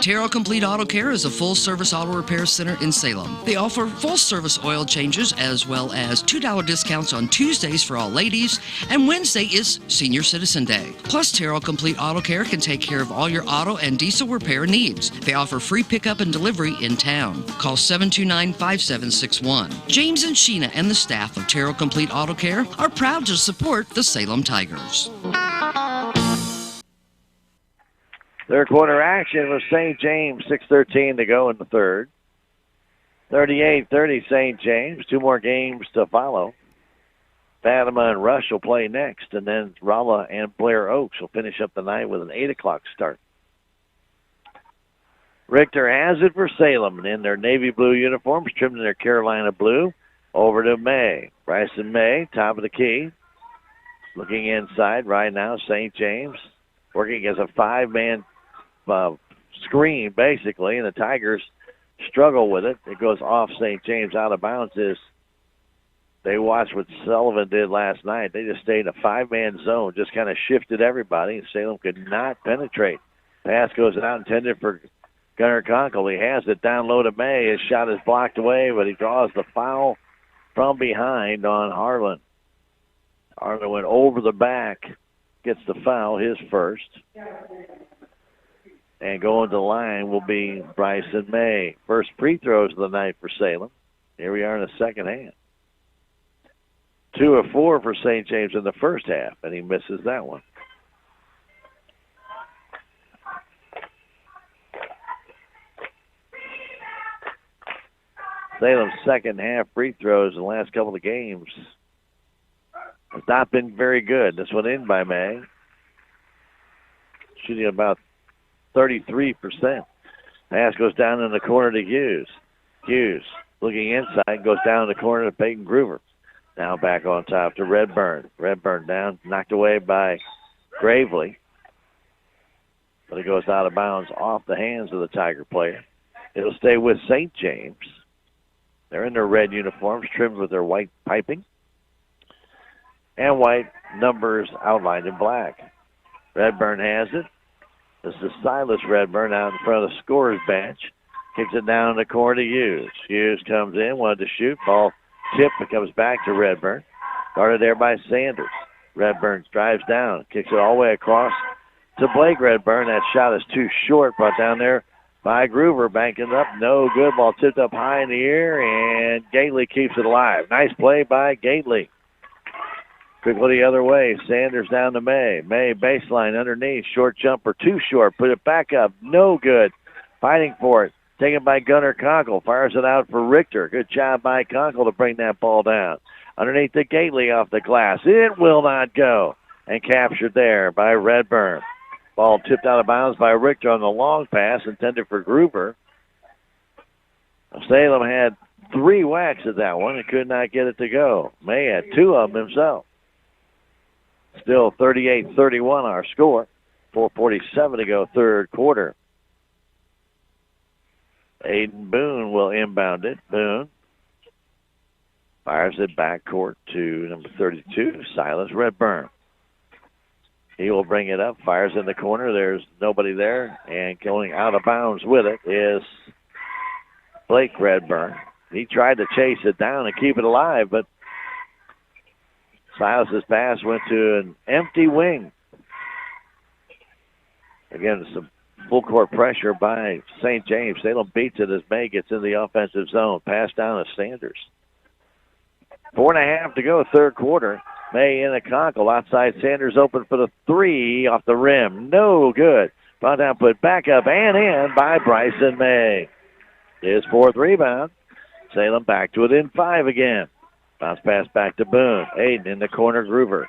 Terrell Complete Auto Care is a full-service auto repair center in Salem. They offer full-service oil changes as well as $2 discounts on Tuesdays for all ladies, and Wednesday is Senior Citizen Day. Plus, Terrell Complete Auto Care can take care of all your auto and diesel repair needs. They offer free pickup and delivery in town. Call 729-5761. James and Sheena and the staff of Terrell Complete Auto Care are proud to support the Salem Tigers. Third quarter action with St. James, 6:13 to go in the third. 38-30 St. James. 2 more games to follow. Fatima and Rush will play next, and then Rolla and Blair Oaks will finish up the night with an 8 o'clock start. Richter has it for Salem in their navy blue uniforms, trimmed in their Carolina blue. Over to May. Bryson May, top of the key. Looking inside right now, St. James working as a 5-man screen, basically, and the Tigers struggle with it. It goes off St. James, out of bounds is they watched what Sullivan did last night. They just stayed in a 5-man zone, just kind of shifted everybody, and Salem could not penetrate. Pass goes out intended for Gunnar Conkle. He has it down low to May. His shot is blocked away, but he draws the foul from behind on Harlan. Harlan went over the back, gets the foul, his first. And going to the line will be Bryson May. First free throws of the night for Salem. Here we are in the second half. 2 of 4 for St. James in the first half, and he misses that one. Salem's second half free throws in the last couple of games has not been very good. This one in by May. Shooting about 33%. Pass goes down in the corner to Hughes. Hughes looking inside, goes down in the corner to Peyton Groover. Now back on top to Redburn. Redburn down, knocked away by Gravely. But it goes out of bounds off the hands of the Tiger player. It'll stay with St. James. They're in their red uniforms, trimmed with their white piping. And white numbers outlined in black. Redburn has it. This is Silas Redburn out in front of the scorer's bench. Kicks it down in the corner to Hughes. Hughes comes in, wanted to shoot. Ball tipped and comes back to Redburn. Guarded there by Sanders. Redburn drives down, kicks it all the way across to Blake Redburn. That shot is too short, brought down there by Groover, banking up. No good. Ball tipped up high in the air, and Gately keeps it alive. Nice play by Gately. Quickly the other way. Sanders down to May. May baseline underneath. Short jumper, too short. Put it back up. No good. Fighting for it. Taken by Gunnar Conkle. Fires it out for Richter. Good job by Conkle to bring that ball down. Underneath the Gately off the glass. It will not go. And captured there by Redburn. Ball tipped out of bounds by Richter on the long pass intended for Groover. Salem had 3 whacks at that one and could not get it to go. May had 2 of them himself. Still 38-31 our score. 4:47 to go third quarter. Aiden Boone will inbound it. Boone fires it backcourt to number 32, Silas Redburn. He will bring it up, fires in the corner. There's nobody there, and going out of bounds with it is Blake Redburn. He tried to chase it down and keep it alive, but Silas's pass went to an empty wing. Again, some full court pressure by St. James. Salem beats it as May gets in the offensive zone. Pass down to Sanders. 4.5 to go, third quarter. May in a Conkle. Outside Sanders open for the 3 off the rim. No good. Brought down, put back up and in by Bryson May. His 4th rebound. Salem back to it in 5 again. Bounce pass back to Boone. Aiden in the corner, Groover.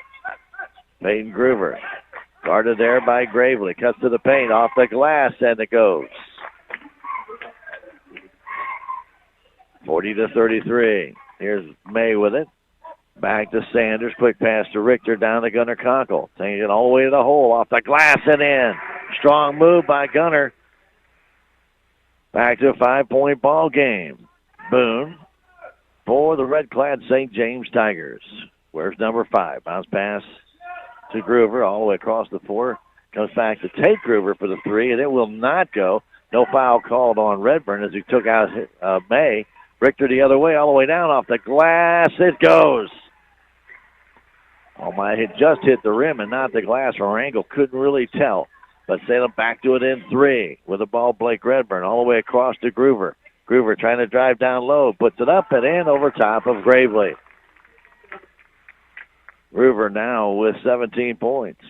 Peyton Groover. Guarded there by Gravely. Cuts to the paint, off the glass, and it goes. 40-33. Here's May with it. Back to Sanders. Quick pass to Richter down to Gunnar Conkle. Taking it all the way to the hole. Off the glass and in. Strong move by Gunnar. Back to a 5-point ball game. Boone for the red-clad St. James Tigers. Where's number 5? Bounce pass to Groover all the way across the floor. Comes back to Tate Groover for the 3, and it will not go. No foul called on Redburn as he took out May. Richter the other way, all the way down off the glass. It goes. Oh, my, it just hit the rim and not the glass from an angle. Couldn't really tell. But Salem back to it in 3 with the ball, Blake Redburn, all the way across to Groover. Groover trying to drive down low, puts it up and in over top of Gravely. Groover now with 17 points.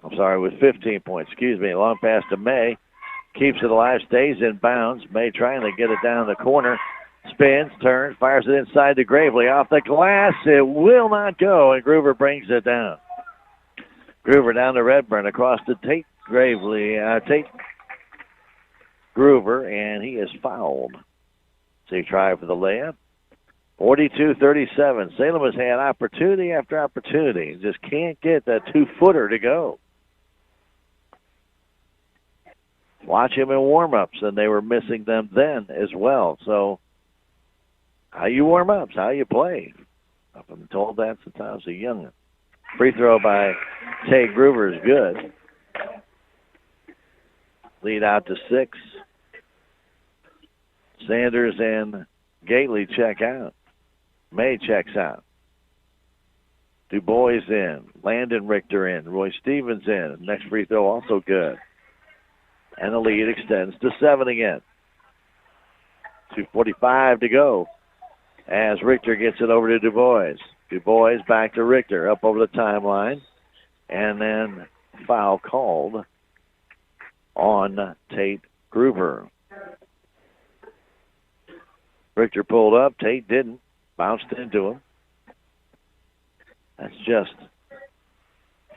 I'm sorry, with 15 points. Excuse me. Long pass to May. Keeps it alive, stays in bounds. May trying to get it down the corner. Spins, turns, fires it inside to Gravely. Off the glass, it will not go, and Groover brings it down. Groover down to Redburn, across to Tate Tate Groover, and he is fouled. So he tried for the layup. 42-37. Salem has had opportunity after opportunity. Just can't get that 2-footer to go. watch him in warm-ups, and they were missing them then as well. So how you warm up, how you play. I've been told that since I was a young'un. Free throw by Tay Gruber is good. Lead out to 6. Sanders and Gately check out. May checks out. Du Bois in. Landon Richter in. Roy Stevens in. Next free throw also good. And the lead extends to 7 again. 2:45 to go as Richter gets it over to Du Bois. Du Bois back to Richter, up over the timeline. And then foul called on Tate Gruber. Richter pulled up. Tate didn't. Bounced into him. That's just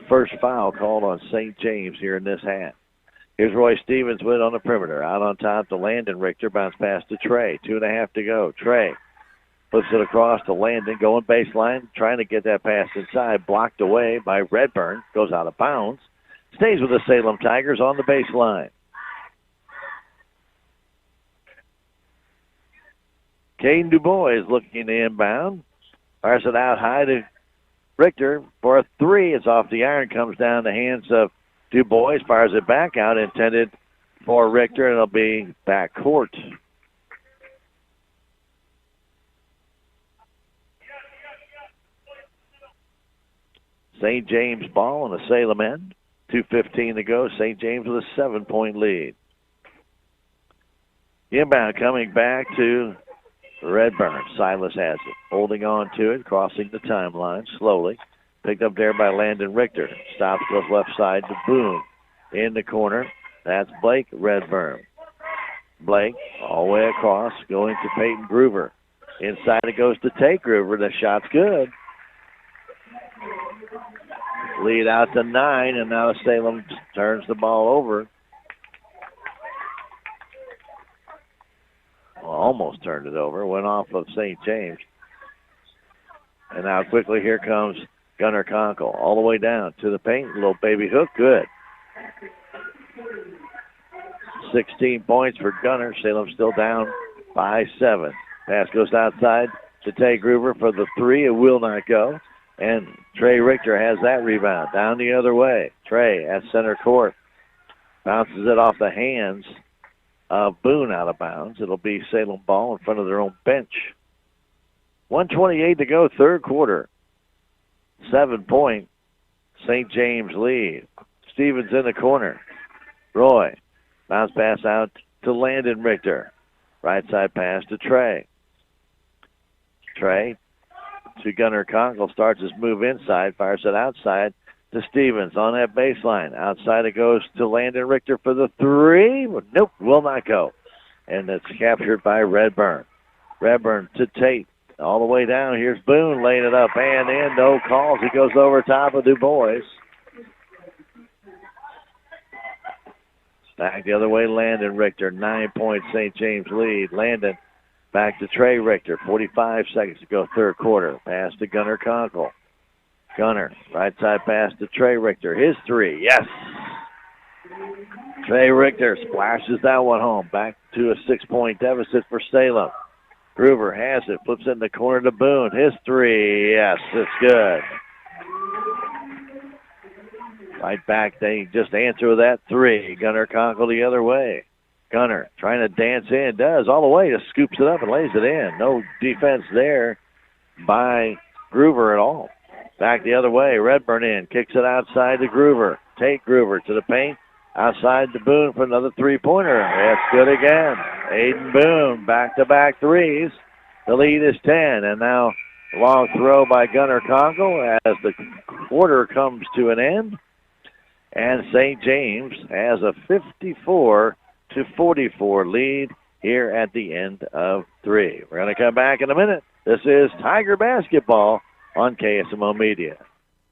first foul called on St. James here in this half. Here's Roy Stevens with it on the perimeter. Out on top to Landon Richter. Bounce pass to Trey. 2.5 to go. Trey flips it across to Landon. Going baseline. Trying to get that pass inside. Blocked away by Redburn. Goes out of bounds. Stays with the Salem Tigers on the baseline. Caden Du Bois looking to inbound. Fires it out high to Richter for a 3. It's off the iron. Comes down the hands of Du Bois. Fires it back out. Intended for Richter, and it'll be back court. St. James ball on the Salem end. 2:15 to go. St. James with a 7-point lead. Inbound coming back to Redburn. Silas has it. Holding on to it. Crossing the timeline slowly. Picked up there by Landon Richter. Stops, goes left side to Boone. In the corner. That's Blake Redburn. Blake all the way across. Going to Peyton Gruber. Inside it goes to Tate Gruber. The shot's good. Lead out to 9, and now Salem turns the ball over. Well, almost turned it over. Went off of St. James. And now quickly here comes Gunnar Conkle. All the way down to the paint. Little baby hook. Good. 16 points for Gunnar. Salem still down by 7. Pass goes outside to Tay Gruber for the 3. It will not go. And Trey Richter has that rebound. Down the other way. Trey at center court. Bounces it off the hands of Boone out of bounds. It'll be Salem ball in front of their own bench. 1:28 to go, third quarter. 7-point St. James lead. Stevens in the corner. Roy. Bounce pass out to Landon Richter. Right side pass to Trey. Trey to Gunnar Conkle. Starts his move inside. Fires it outside to Stevens on that baseline. Outside it goes to Landon Richter for the 3. Nope, will not go. And it's captured by Redburn. Redburn to Tate. All the way down. Here's Boone laying it up and in. No calls. He goes over top of Du Bois. Back the other way, Landon Richter. 9-point St. James lead. Landon back to Trey Richter. 45 seconds to go, third quarter. Pass to Gunnar Conkle. Gunnar, right side pass to Trey Richter. His 3, yes. Trey Richter splashes that one home. Back to a 6-point deficit for Salem. Gruber has it, flips it in the corner to Boone. His 3, yes, it's good. Right back, they just answer with that 3. Gunnar Conkle the other way. Gunnar trying to dance in, does all the way, just scoops it up and lays it in. No defense there by Gruber at all. Back the other way, Redburn in, kicks it outside to Gruber. Tate Gruber to the paint, outside to Boone for another 3-pointer. That's good again. Aiden Boone, back-to-back 3s. The lead is 10, and now long throw by Gunnar Conkle as the quarter comes to an end. And St. James has a 54-44 lead here at the end of 3. We're going to come back in a minute. This is Tiger Basketball on KSMO Media.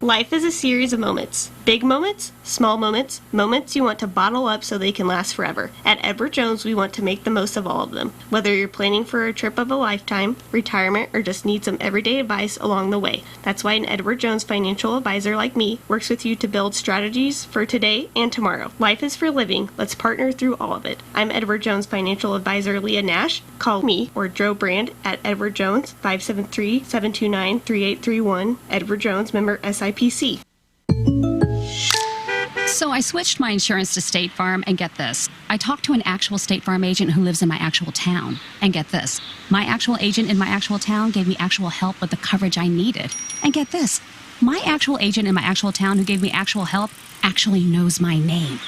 Life is a series of moments. Big moments, small moments, moments you want to bottle up so they can last forever. At Edward Jones, we want to make the most of all of them. Whether you're planning for a trip of a lifetime, retirement, or just need some everyday advice along the way. That's why an Edward Jones financial advisor like me works with you to build strategies for today and tomorrow. Life is for living. Let's partner through all of it. I'm Edward Jones financial advisor Leah Nash. Call me or Joe Brand at Edward Jones, 573-729-3831. Edward Jones, member SIPC. So I switched my insurance to State Farm, and get this. I talked to an actual State Farm agent who lives in my actual town. And get this. My actual agent in my actual town gave me actual help with the coverage I needed. And get this. My actual agent in my actual town who gave me actual help actually knows my name.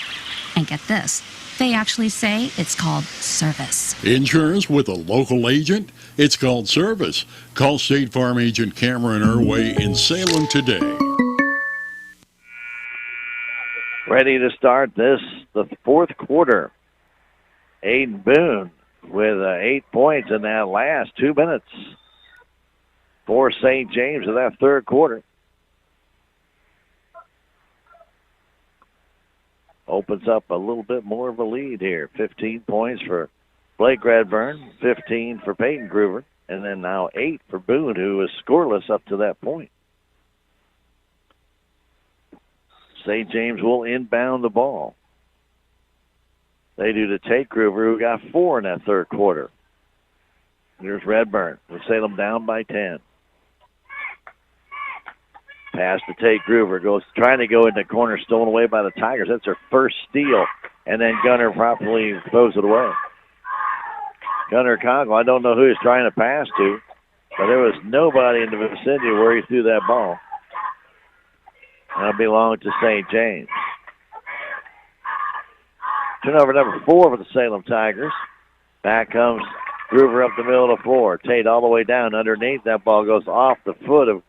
And get this. They actually say it's called service. Insurance with a local agent? It's called service. Call State Farm agent Cameron Irway in Salem today. Ready to start the fourth quarter. Aiden Boone with 8 points in that last 2 minutes for St. James in that third quarter. Opens up a little bit more of a lead here. 15 points for Blake Redburn, 15 for Peyton Groover, and then now 8 for Boone, who was scoreless up to that point. St. James will inbound the ball. They do to Tate Groover, who got 4 in that third quarter. Here's Redburn with Salem down by 10. Pass to Tate Groover, trying to go in the corner, stolen away by the Tigers. That's her first steal, and then Gunner properly throws it away. Gunner Congo, I don't know who he's trying to pass to, but there was nobody in the vicinity where he threw that ball. That'll belong to St. James. Turnover number 4 for the Salem Tigers. Back comes Groover up the middle of the floor. Tate all the way down underneath. That ball goes off the foot of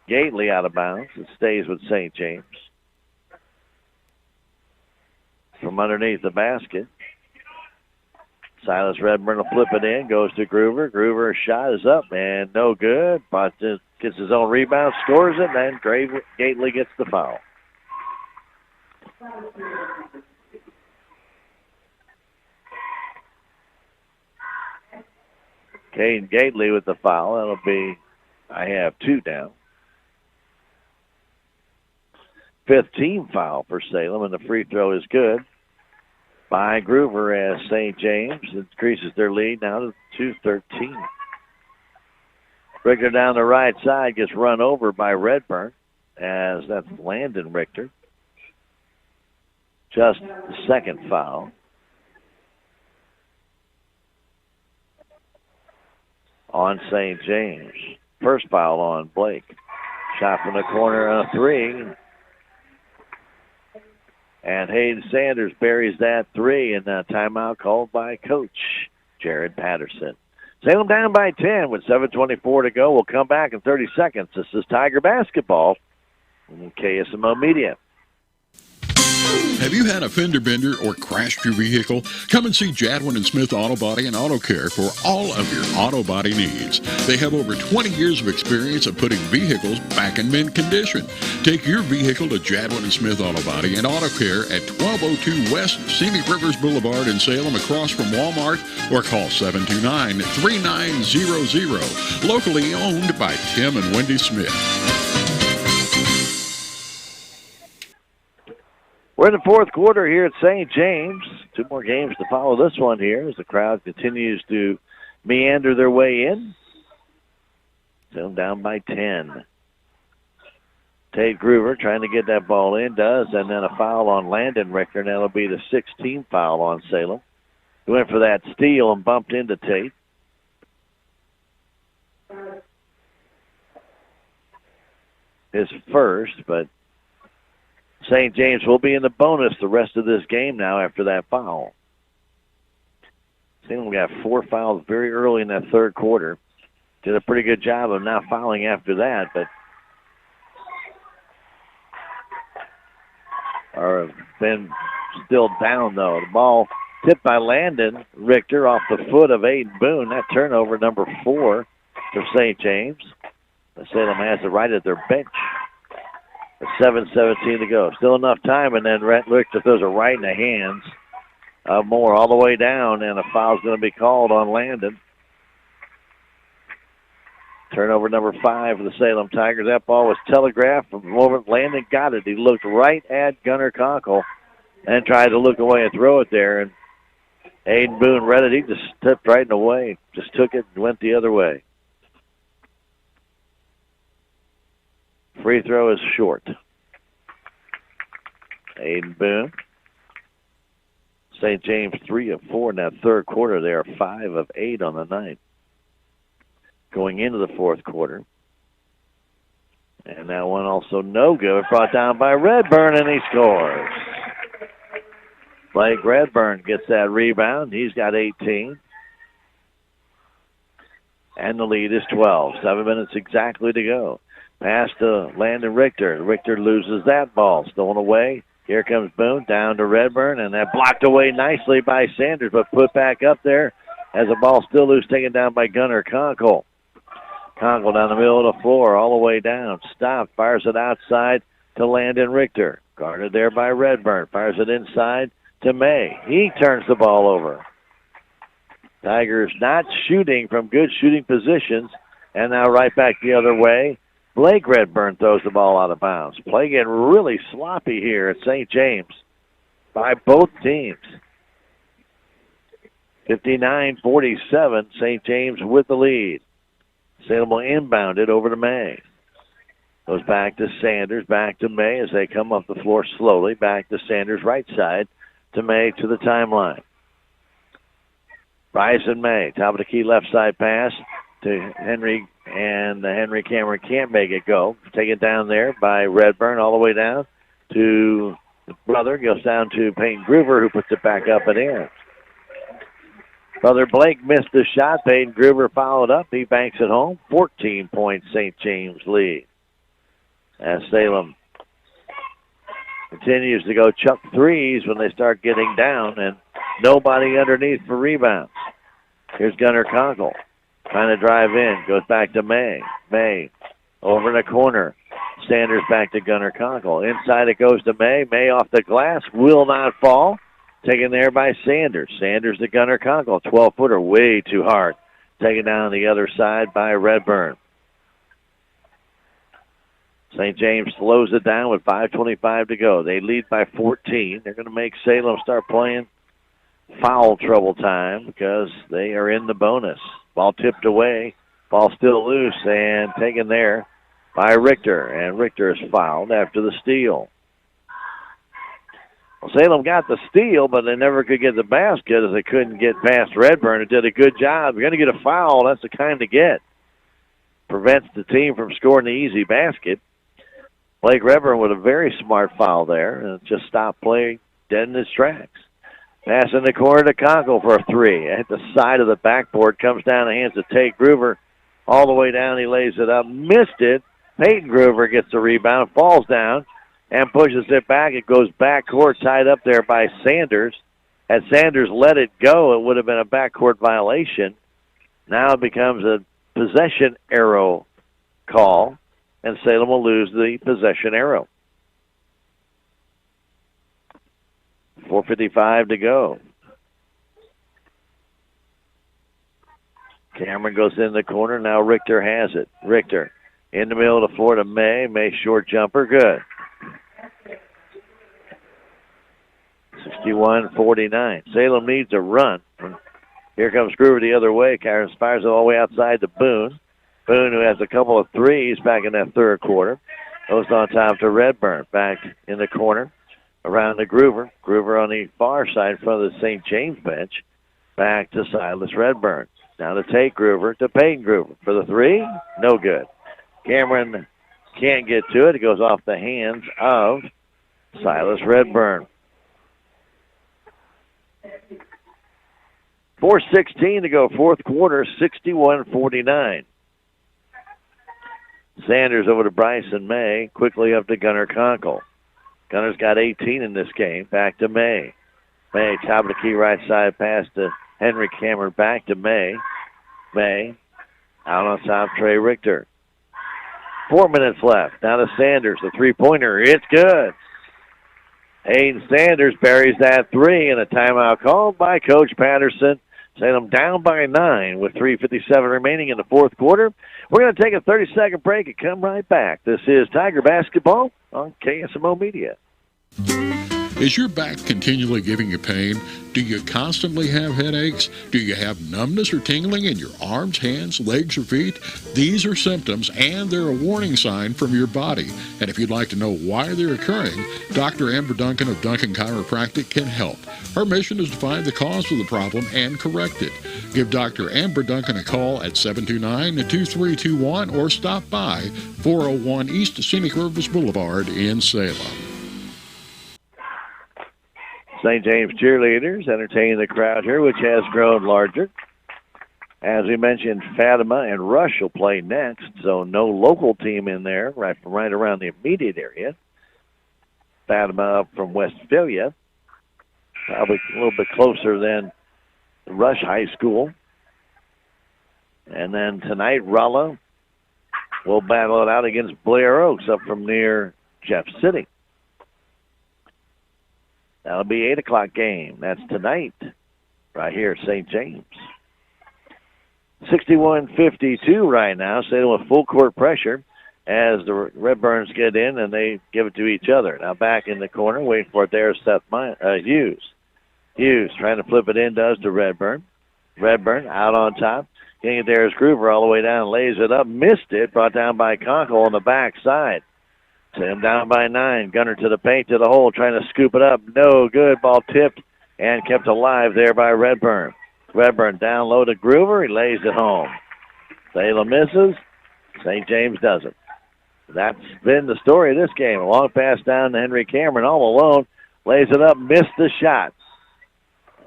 Gately out of bounds. It stays with St. James. From underneath the basket. Silas Redburn will flip it in. Goes to Groover. Groover's shot is up and no good. But gets his own rebound, scores it, and then Gately gets the foul. Caden Gately with the foul. That'll be, I have 2 down. 5th team foul for Salem, and the free throw is good by Groover as St. James increases their lead now to 2-13. Richter down the right side gets run over by Redburn, as that's Landon Richter. Just the 2nd foul. On St. James. First foul on Blake. Shot from the corner on a 3. And Hayden Sanders buries that 3, and a timeout called by Coach Jared Patterson. Salem down by 10 with 7:24 to go. We'll come back in 30 seconds. This is Tiger Basketball on KSMO Media. Have you had a fender bender or crashed your vehicle? Come and see Jadwin and Smith Auto Body and Auto Care for all of your auto body needs. They have over 20 years of experience of putting vehicles back in mint condition. Take your vehicle to Jadwin and Smith Auto Body and Auto Care at 1202 West Scenic Rivers Boulevard in Salem, across from Walmart, or call 729-3900. Locally owned by Tim and Wendy Smith. We're in the fourth quarter here at St. James. 2 more games to follow this one here as the crowd continues to meander their way in. Still down by 10. Tate Groover trying to get that ball in, does, and then a foul on Landon Richter, and that'll be the 16th foul on Salem. He went for that steal and bumped into Tate. His first, but St. James will be in the bonus the rest of this game now after that foul. Salem got 4 fouls very early in that third quarter. Did a pretty good job of not fouling after that, but are been still down, though. The ball tipped by Landon Richter off the foot of Aiden Boone. That turnover, number 4 for St. James. Salem has it right at their bench. 7:17 to go. Still enough time, and then Richter throws it right in the hands of Moore all the way down, and a foul's going to be called on Landon. Turnover number 5 for the Salem Tigers. That ball was telegraphed from the moment Landon got it. He looked right at Gunnar Conkle and tried to look away and throw it there, and Aiden Boone read it. He just stepped right in the way, just took it and went the other way. Free throw is short. Aiden Boone. St. James 3 of 4 in that third quarter. They are 5 of 8 on the night. Going into the fourth quarter. And that one also no good. Brought down by Redburn, and he scores. Blake Redburn gets that rebound. He's got 18. And the lead is 12. 7 minutes exactly to go. Pass to Landon Richter. Richter loses that ball. Stolen away. Here comes Boone down to Redburn, and that blocked away nicely by Sanders, but put back up there as the ball still loose, taken down by Gunnar Conkle. Conkle down the middle of the floor, all the way down. Stopped, fires it outside to Landon Richter. Guarded there by Redburn. Fires it inside to May. He turns the ball over. Tigers not shooting from good shooting positions, and now right back the other way. Blake Redburn throws the ball out of bounds. Play getting really sloppy here at St. James by both teams. 59-47, St. James with the lead. Salem will inbound it over to May. Goes back to Sanders, back to May as they come up the floor slowly. Back to Sanders, right side to May to the timeline. Bryson May, top of the key left side pass to Henry, and Henry Cameron can't make it go. Taken down there by Redburn all the way down to the brother. Goes down to Peyton Groover, who puts it back up and in. Brother Blake missed the shot. Peyton Groover followed up. He banks it home. 14-point St. James lead. As Salem continues to go chuck threes when they start getting down, and nobody underneath for rebounds. Here's Gunnar Conkle. Trying to drive in. Goes back to May. May over in the corner. Sanders back to Gunnar Conkle. Inside it goes to May. May off the glass. Will not fall. Taken there by Sanders. Sanders to Gunnar Conkle. 12-footer. Way too hard. Taken down the other side by Redburn. St. James slows it down with 5:25 to go. They lead by 14. They're going to make Salem start playing foul trouble time because they are in the bonus. Ball tipped away. Ball still loose and taken there by Richter. And Richter is fouled after the steal. Well, Salem got the steal, but they never could get the basket as they couldn't get past Redburn. It did a good job. You're going to get a foul. That's the kind to get. Prevents the team from scoring the easy basket. Blake Redburn with a very smart foul there and just stopped play dead in its tracks. Pass in the corner to Conkle for a three. At the side of the backboard, comes down the hands of Tate Groover. All the way down, he lays it up. Missed it. Peyton Groover gets the rebound, falls down, and pushes it back. It goes backcourt, tied up there by Sanders. Had Sanders let it go, it would have been a backcourt violation. Now it becomes a possession arrow call, and Salem will lose the possession arrow. 4:55 to go. Cameron goes in the corner. Now Richter has it. Richter in the middle of the floor to May. May short jumper. Good. 61-49. Salem needs a run. Here comes Groover the other way. Karen fires it all the way outside to Boone. Boone, who has a couple of threes back in that third quarter, goes on top to Redburn. Back in the corner. Around to Groover. Groover on the far side in front of the St. James bench. Back to Silas Redburn. Now to Tate Groover to Peyton Groover. For the three, no good. Cameron can't get to it. It goes off the hands of Silas Redburn. 4:16 to go, fourth quarter, 61-49. Sanders over to Bryson May. Quickly up to Gunnar Conkle. Gunner's got 18 in this game. Back to May. May, top of the key right side pass to Henry Cameron. Back to May. May, out on top, Trey Richter. 4 minutes left. Now to Sanders, the three-pointer. It's good. Hayden Sanders buries that three, and a timeout called by Coach Patterson. Salem down by 9 with 3:57 remaining in the fourth quarter. We're going to take a 30-second break and come right back. This is Tiger Basketball on KSMO Media. Is your back continually giving you pain? Do you constantly have headaches? Do you have numbness or tingling in your arms, hands, legs, or feet? These are symptoms, and they're a warning sign from your body. And if you'd like to know why they're occurring, Dr. Amber Duncan of Duncan Chiropractic can help. Her mission is to find the cause of the problem and correct it. Give Dr. Amber Duncan a call at 729-2321 or stop by 401 East Scenic Rivers Boulevard in Salem. St. James cheerleaders entertaining the crowd here, which has grown larger. As we mentioned, Fatima and Rush will play next, so no local team in there, right around the immediate area. Fatima up from Westphalia, probably a little bit closer than Rush High School. And then tonight, Rolla will battle it out against Blair Oaks up from near Jeff City. That'll be 8 o'clock game. That's tonight, right here at St. James. 61-52 right now. Salem with full court pressure as the Redburns get in and they give it to each other. Now back in the corner, waiting for it there is Seth Hughes. Hughes trying to flip it in, does to Redburn. Redburn out on top. Getting it there is Groover all the way down, lays it up, missed it, brought down by Conkle on the backside. Sam down by 9. Gunner to the paint, to the hole, trying to scoop it up. No good. Ball tipped and kept alive there by Redburn. Redburn down low to Groover. He lays it home. Salem misses. St. James doesn't. That's been the story of this game. A long pass down to Henry Cameron all alone. Lays it up, missed the shot.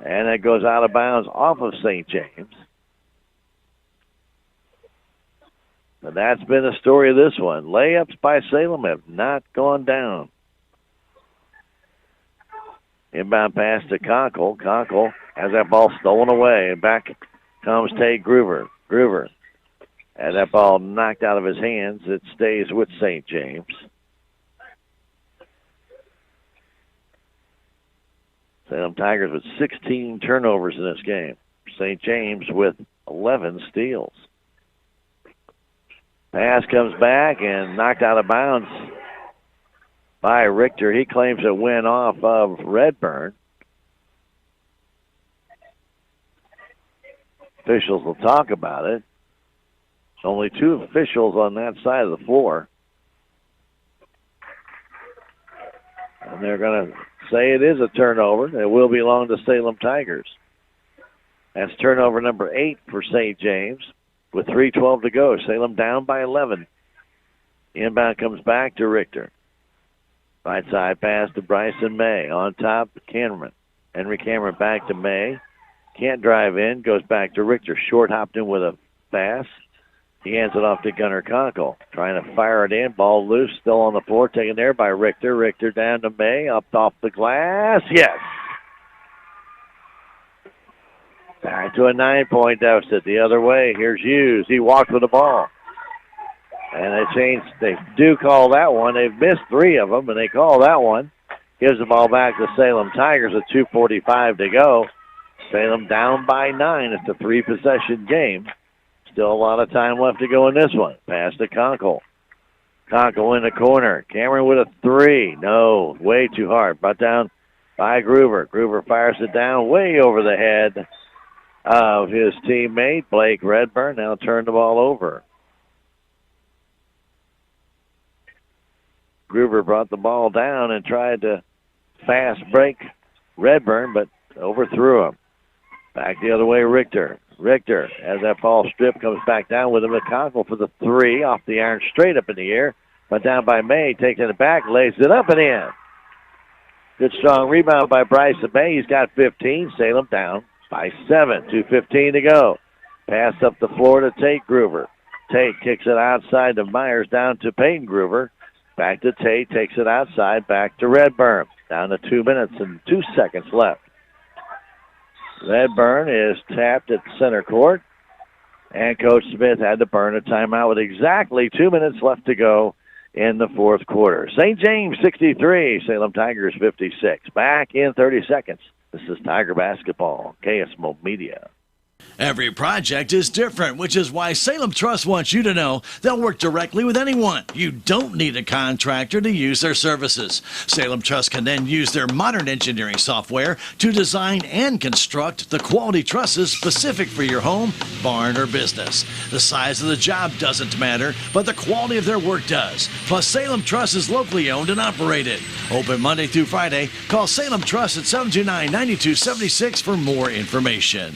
And it goes out of bounds off of St. James. And that's been the story of this one. Layups by Salem have not gone down. Inbound pass to Conkle. Conkle has that ball stolen away. And back comes Tate Groover. Groover has that ball knocked out of his hands. It stays with St. James. Salem Tigers with 16 turnovers in this game. St. James with 11 steals. Pass comes back and knocked out of bounds by Richter. He claims it went off of Redburn. Officials will talk about it. Only 2 officials on that side of the floor. And they're going to say it is a turnover. It will belong to Salem Tigers. That's turnover number 8 for St. James. With 3:12 to go, Salem down by 11. Inbound comes back to Richter. Right side pass to Bryson May. On top, Cameron. Henry Cameron back to May. Can't drive in. Goes back to Richter. Short hopped in with a pass. He hands it off to Gunnar Conkle. Trying to fire it in. Ball loose. Still on the floor. Taken there by Richter. Richter down to May. Up off the glass. Yes. Back to a 9-point deficit the other way. Here's Hughes. He walked with the ball. And they do call that one. They've missed 3 of them, and they call that one. Gives the ball back to Salem Tigers with 2:45 to go. Salem down by 9. It's a 3-possession game. Still a lot of time left to go in this one. Pass to Conkle. Conkle in the corner. Cameron with a 3. No, way too hard. Brought down by Groover. Groover fires it down way over the head of his teammate, Blake Redburn. Now turn the ball over. Groover brought the ball down and tried to fast break Redburn, but overthrew him. Back the other way, Richter. Richter, as that ball strip, comes back down with him to Conkle for the 3, off the iron, straight up in the air. But down by May, takes it back, lays it up and in. Good strong rebound by Bryson May. He's got 15. Salem down by 7. 2:15 to go. Pass up the floor to Tate Groover. Tate kicks it outside to Myers, down to Peyton Groover. Back to Tate, takes it outside, back to Redburn. Down to 2 minutes and 2 seconds left. Redburn is tapped at center court. And Coach Smith had to burn a timeout with exactly 2 minutes left to go in the fourth quarter. St. James 63, Salem Tigers 56. Back in 30 seconds. This is Tiger Basketball, KSMO Media. Every project is different, which is why Salem Trust wants you to know they'll work directly with anyone. You don't need a contractor to use their services. Salem Trust can then use their modern engineering software to design and construct the quality trusses specific for your home, barn, or business. The size of the job doesn't matter, but the quality of their work does. Plus, Salem Trust is locally owned and operated. Open Monday through Friday. Call Salem Trust at 729-9276 for more information.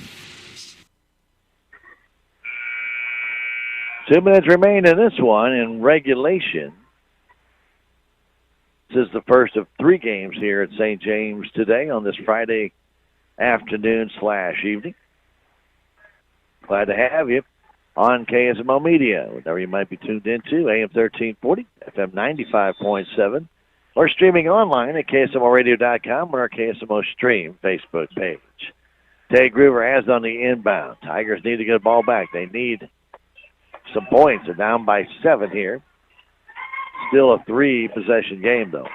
2 minutes remain in this one in regulation. This is the first of 3 games here at St. James today on this Friday afternoon/evening. Glad to have you on KSMO Media, whatever you might be tuned into, AM 1340, FM 95.7, or streaming online at KSMORadio.com or our KSMO Stream Facebook page. Tay Groover has on the inbound. Tigers need to get the ball back. They need some points. They're down by 7 here. Still a 3-possession game, though.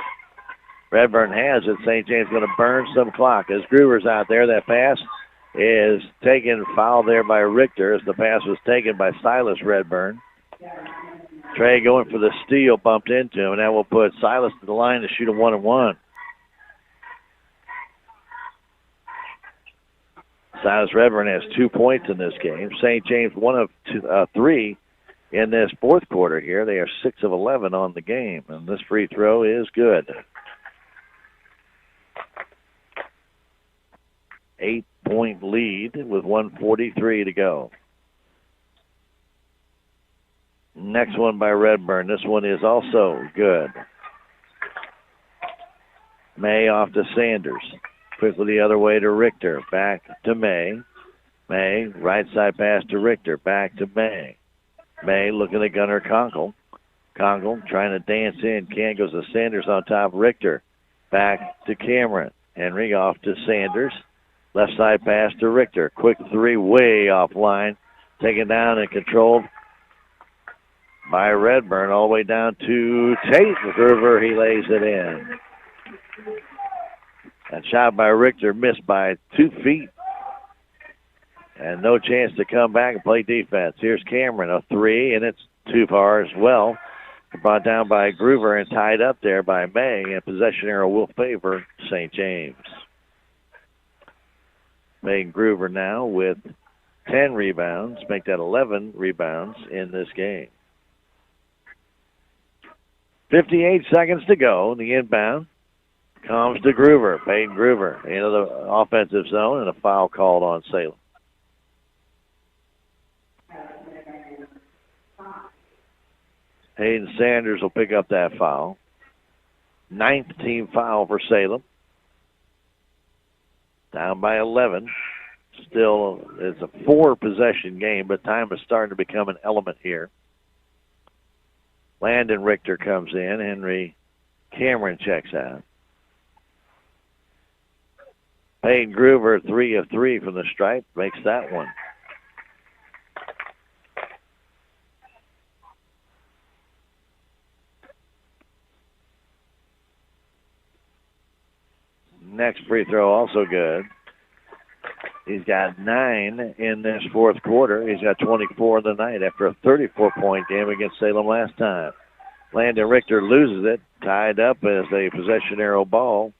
Redburn has it. St. James going to burn some clock. As Groover's out there, that pass is taken, foul there by Richter as the pass was taken by Silas Redburn. Trey going for the steal, bumped into him, and that will put Silas to the line to shoot a 1-and-1. Silas Redburn has 2 points in this game. St. James 1 of 3 in this fourth quarter here. They are 6 of 11 on the game, and this free throw is good. 8-point lead with 1:43 to go. Next one by Redburn. This one is also good. May off to Sanders. Quickly the other way to Richter. Back to May. May, right side pass to Richter. Back to May. May looking at Gunnar Conkle. Conkle trying to dance in. Can't, goes to Sanders on top. Richter. Back to Cameron. Henry off to Sanders. Left side pass to Richter. Quick 3 way offline. Taken down and controlled by Redburn all the way down to Tate. Groover, he lays it in. That shot by Richter missed by 2 feet. And no chance to come back and play defense. Here's Cameron, a 3, and it's too far as well. Brought down by Groover and tied up there by May. And possession arrow will favor St. James. May and Groover now with 10 rebounds. Make that 11 rebounds in this game. 58 seconds to go. The inbound comes to Groover. Peyton Groover into the offensive zone, and a foul called on Salem. Hayden Sanders will pick up that foul. 9th team foul for Salem. Down by 11. Still, it's a 4-possession game, but time is starting to become an element here. Landon Richter comes in. Henry Cameron checks out. Peyton Groover, 3 of 3 from the stripe, makes that one. Next free throw also good. He's got 9 in this fourth quarter. He's got 24 in the night after a 34-point game against Salem last time. Landon Richter loses it, tied up as a possession arrow ball.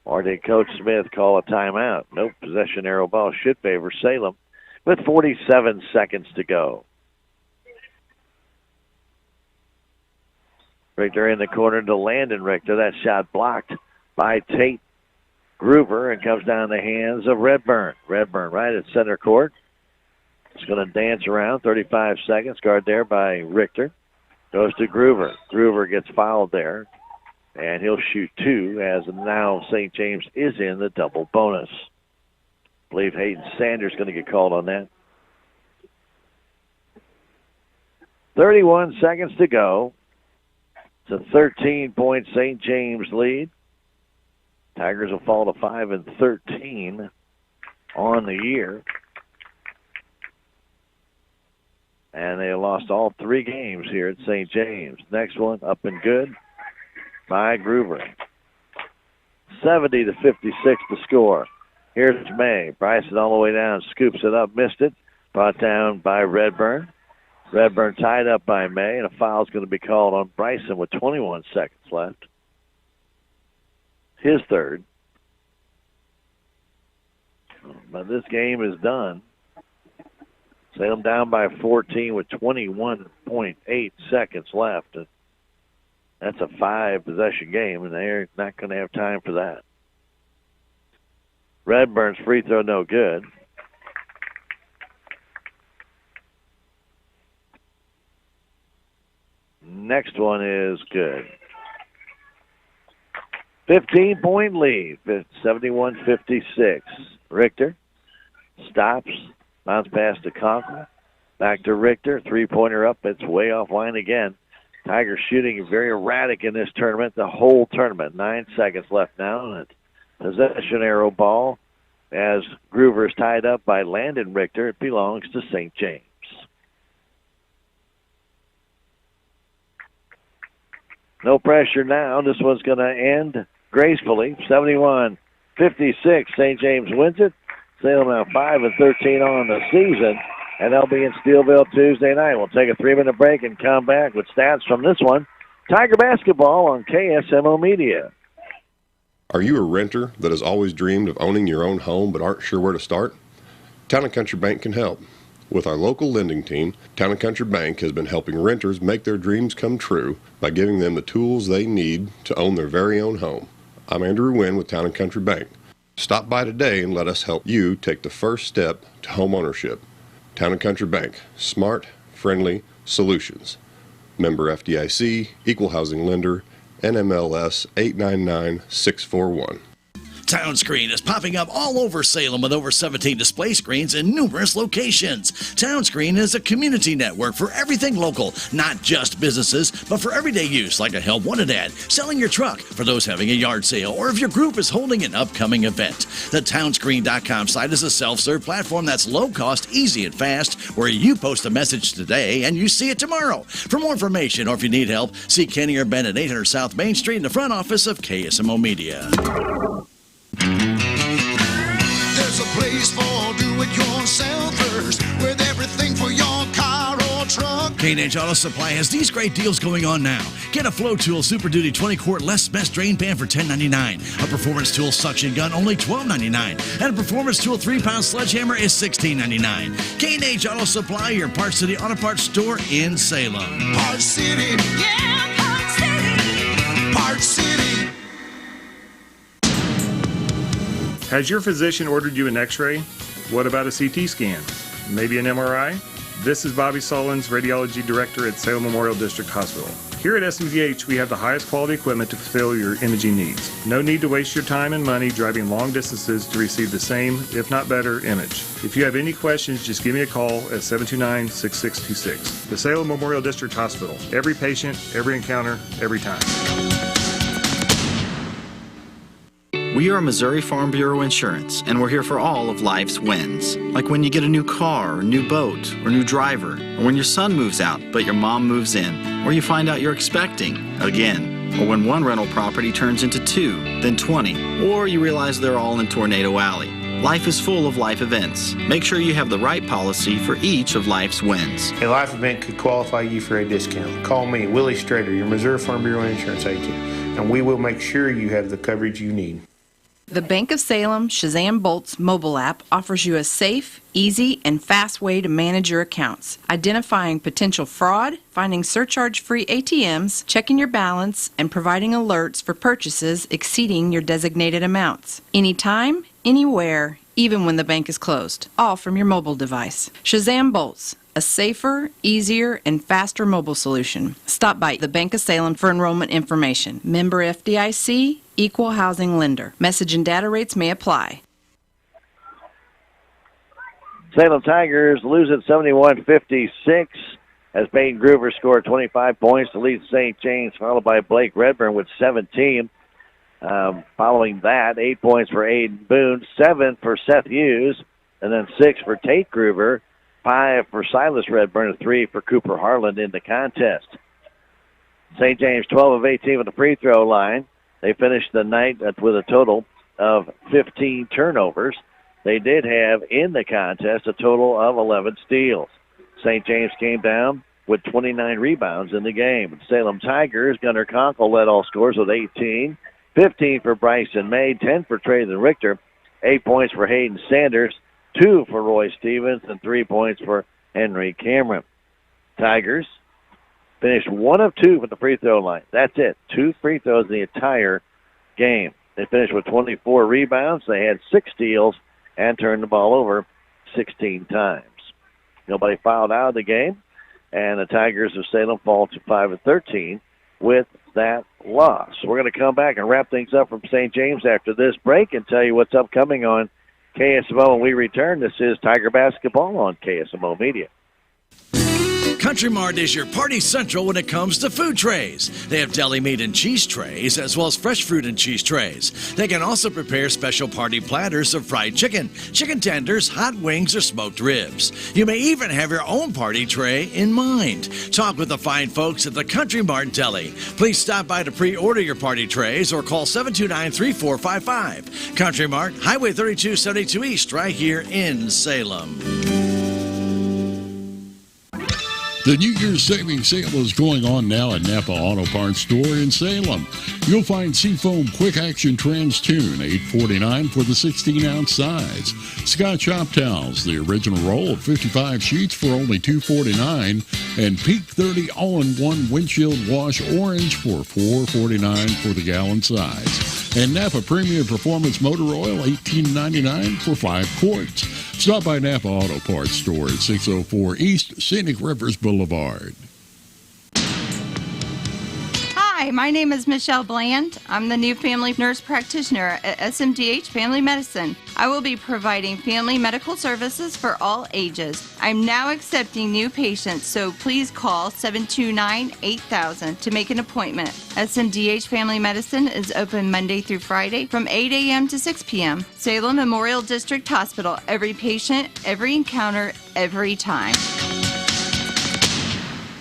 Or did Coach Smith call a timeout? Nope, possession arrow ball should favor Salem with 47 seconds to go. Richter in the corner to Landon Richter. That shot blocked by Tate Groover and comes down the hands of Redburn. Redburn right at center court. It's going to dance around. 35 seconds. Guard there by Richter. Goes to Groover. Groover gets fouled there. And he'll shoot 2 as now St. James is in the double bonus. I believe Hayden Sanders is going to get called on that. 31 seconds to go. It's a 13-point St. James lead. Tigers will fall to 5-13 on the year. And they lost all 3 games here at St. James. Next one, up and good by Groover. 70-56 to score. Here's May. Bryson all the way down, scoops it up, missed it. Brought down by Redburn. Redburn tied up by May, and a foul's going to be called on Bryson with 21 seconds left. His third. But this game is done. Salem down by 14 with 21.8 seconds left. And that's a 5-possession game, and they're not going to have time for that. Redburn's free throw no good. Next one is good. 15-point lead, 71-56. Richter stops, bounce pass to Conklin. Back to Richter, three-pointer up. It's way offline again. Tigers shooting very erratic in this tournament, the whole tournament. 9 seconds left now, and possession arrow ball as Groover is tied up by Landon Richter. It belongs to St. James. No pressure now. This one's going to end gracefully. 71-56. St. James wins it. Salem now 5-13 on the season, and they'll be in Steelville Tuesday night. We'll take a 3-minute break and come back with stats from this one. Tiger basketball on KSMO Media. Are you a renter that has always dreamed of owning your own home but aren't sure where to start? Town & Country Bank can help. With our local lending team, Town & Country Bank has been helping renters make their dreams come true by giving them the tools they need to own their very own home. I'm Andrew Wynn with Town & Country Bank. Stop by today and let us help you take the first step to home ownership. Town & Country Bank. Smart, friendly solutions. Member FDIC, Equal Housing Lender, NMLS 899641. Town Screen is popping up all over Salem with over 17 display screens in numerous locations. Town Screen is a community network for everything local, not just businesses, but for everyday use, like a help wanted ad, selling your truck, for those having a yard sale, or if your group is holding an upcoming event. The townscreen.com site is a self-serve platform that's low cost, easy, and fast, where you post a message today and you see it tomorrow. For more information, or if you need help, see Kenny or Ben at 800 South Main Street in the front office of KSMO Media. There's a place for do-it-yourselfers with everything for your car or truck. K&H Auto Supply has these great deals going on now. Get a Flow Tool Super Duty 20-quart less mess drain pan for $10.99. A Performance Tool suction gun only $12.99. And a Performance Tool 3-pound sledgehammer is $16.99. K&H Auto Supply, your Parts City Auto Parts store in Salem. Parts City. Yeah, Parts City. Parts City. Has your physician ordered you an x-ray? What about a CT scan? Maybe an MRI? This is Bobby Sullins, Radiology Director at Salem Memorial District Hospital. Here at SMDH, we have the highest quality equipment to fulfill your imaging needs. No need to waste your time and money driving long distances to receive the same, if not better, image. If you have any questions, just give me a call at 729-6626. The Salem Memorial District Hospital. Every patient, every encounter, every time. We are Missouri Farm Bureau Insurance, and we're here for all of life's wins. Like when you get a new car, or new boat, or new driver, or when your son moves out, but your mom moves in, or you find out you're expecting again, or when one rental property turns into 2, then 20, or you realize they're all in Tornado Alley. Life is full of life events. Make sure you have the right policy for each of life's wins. A life event could qualify you for a discount. Call me, Willie Strader, your Missouri Farm Bureau Insurance agent, and we will make sure you have the coverage you need. The Bank of Salem Shazam Bolts mobile app offers you a safe, easy, and fast way to manage your accounts, identifying potential fraud, finding surcharge-free ATMs, checking your balance, and providing alerts for purchases exceeding your designated amounts. Anytime, anywhere, even when the bank is closed, all from your mobile device. Shazam Bolts, a safer, easier, and faster mobile solution. Stop by the Bank of Salem for enrollment information. Member FDIC, Equal Housing Lender. Message and data rates may apply. Salem Tigers lose at 71-56 as Peyton Groover scored 25 points to lead St. James, followed by Blake Redburn with 17. Following that, 8 points for Aiden Boone, 7 for Seth Hughes, and then 6 for Tate Groover. 5 for Silas Redburn, and 3 for Cooper Harlan in the contest. St. James 12 of 18 with the free throw line. They finished the night with a total of 15 turnovers. They did have in the contest a total of 11 steals. St. James came down with 29 rebounds in the game. The Salem Tigers, Gunnar Conkle led all scores with 18, 15 for Bryson May, 10 for Traylon Richter, 8 points for Hayden Sanders, 2 for Roy Stevens, and 3 points for Henry Cameron. Tigers finished 1 of 2 from the free throw line. That's it. 2 free throws in the entire game. They finished with 24 rebounds. They had 6 steals and turned the ball over 16 times. Nobody fouled out of the game, and the Tigers of Salem fall to 5 of 13 with that loss. We're going to come back and wrap things up from St. James after this break and tell you what's upcoming on KSMO when we return. This is Tiger Basketball on KSMO Media. Country Mart is your party central when it comes to food trays. They have deli meat and cheese trays, as well as fresh fruit and cheese trays. They can also prepare special party platters of fried chicken, chicken tenders, hot wings, or smoked ribs. You may even have your own party tray in mind. Talk with the fine folks at the Country Mart Deli. Please stop by to pre-order your party trays or call 729-3455. Country Mart, Highway 3272 East, right here in Salem. The New Year's savings sale is going on now at Napa Auto Parts Store in Salem. You'll find Seafoam Quick Action Trans Tune, $8.49 for the 16-ounce size. Scott Shop Towels, the original roll of 55 sheets for only $2.49. And Peak 30 All-in-One Windshield Wash Orange for $4.49 for the gallon size. And Napa Premium Performance Motor Oil, $18.99 for 5 quarts. Stop by Napa Auto Parts Store at 604 East Scenic Rivers Boulevard. Hi, my name is Michelle Bland. I'm the new family nurse practitioner at SMDH Family Medicine. I will be providing family medical services for all ages. I'm now accepting new patients, so please call 729-8000 to make an appointment. SMDH Family Medicine is open Monday through Friday from 8 a.m. to 6 p.m. Salem Memorial District Hospital. Every patient, every encounter, every time.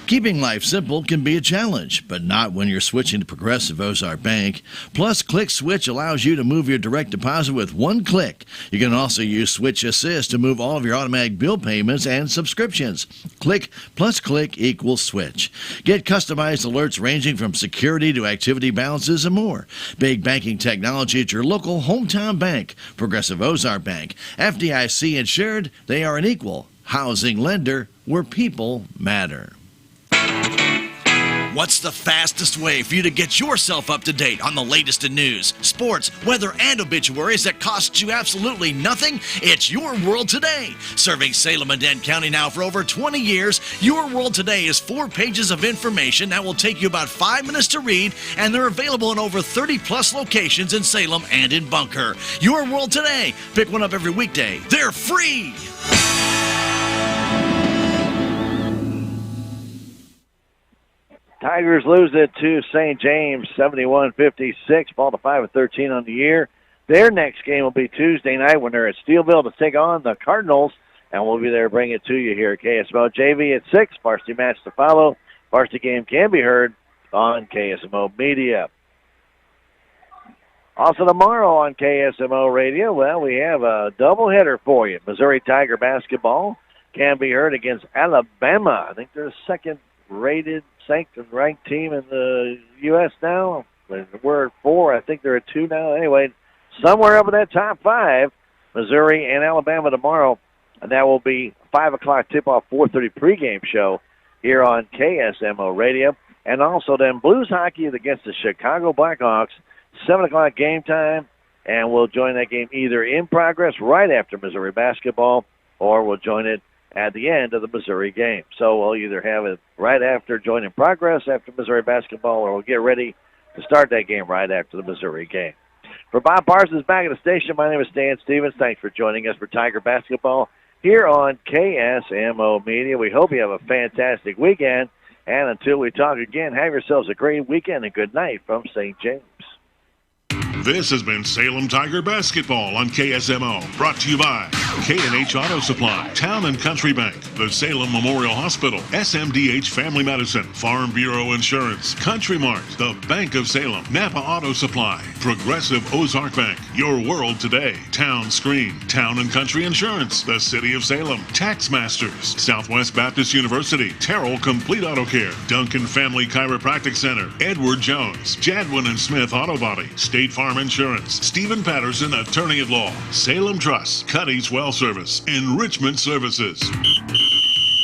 Keeping life simple can be a challenge, but not when you're switching to Progressive Ozark Bank. Plus, Click Switch allows you to move your direct deposit with one click. You can also use Switch Assist to move all of your automatic bill payments and subscriptions. Click plus click equals switch. Get customized alerts ranging from security to activity balances and more. Big banking technology at your local hometown bank. Progressive Ozark Bank. FDIC insured, they are an equal housing lender where people matter. What's the fastest way for you to get yourself up to date on the latest in news, sports, weather, and obituaries that cost you absolutely nothing? It's Your World Today. Serving Salem and Dent County now for over 20 years, Your World Today is 4 pages of information that will take you about 5 minutes to read, and they're available in over 30-plus locations in Salem and in Bunker. Your World Today. Pick one up every weekday. They're free. Tigers lose it to St. James, 71-56, fall to 5 of 13 on the year. Their next game will be Tuesday night when they're at Steelville to take on the Cardinals, and we'll be there bringing it to you here at KSMO. JV at 6, varsity match to follow. Varsity game can be heard on KSMO Media. Also tomorrow on KSMO Radio, well, we have a doubleheader for you. Missouri Tiger basketball can be heard against Alabama. I think they're the second-rated ranked team in the U.S. now. We're at 4. I think they're at 2 now. Anyway, somewhere up in that top 5, Missouri and Alabama tomorrow. And that will be 5 o'clock tip-off, 4:30 pregame show here on KSMO Radio. And also then Blues hockey against the Chicago Blackhawks, 7 o'clock game time. And we'll join that game either in progress right after Missouri basketball, or we'll join it at the end of the Missouri game. So we'll either have it right after, join in progress after Missouri basketball, or we'll get ready to start that game right after the Missouri game. For Bob Parsons back at the station, my name is Stan Stevens. Thanks for joining us for Tiger basketball here on KSMO Media. We hope you have a fantastic weekend. And until we talk again, have yourselves a great weekend and good night from St. James. This has been Salem Tiger Basketball on KSMO, brought to you by K&H Auto Supply, Town and Country Bank, the Salem Memorial Hospital, SMDH Family Medicine, Farm Bureau Insurance, Country Mart, the Bank of Salem, Napa Auto Supply, Progressive Ozark Bank, Your World Today, Town Screen, Town and Country Insurance, the City of Salem, Tax Masters, Southwest Baptist University, Terrell Complete Auto Care, Duncan Family Chiropractic Center, Edward Jones, Jadwin and Smith Auto Body, State Farm Insurance, Stephen Patterson, Attorney at Law, Salem Trust, Cuddy's Well Service, Enrichment Services.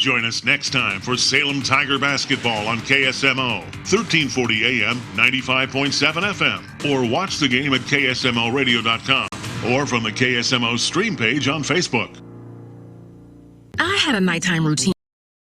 Join us next time for Salem Tiger Basketball on KSMO, 1340 AM, 95.7 FM, or watch the game at ksmoradio.com or from the KSMO stream page on Facebook. I had a nighttime routine.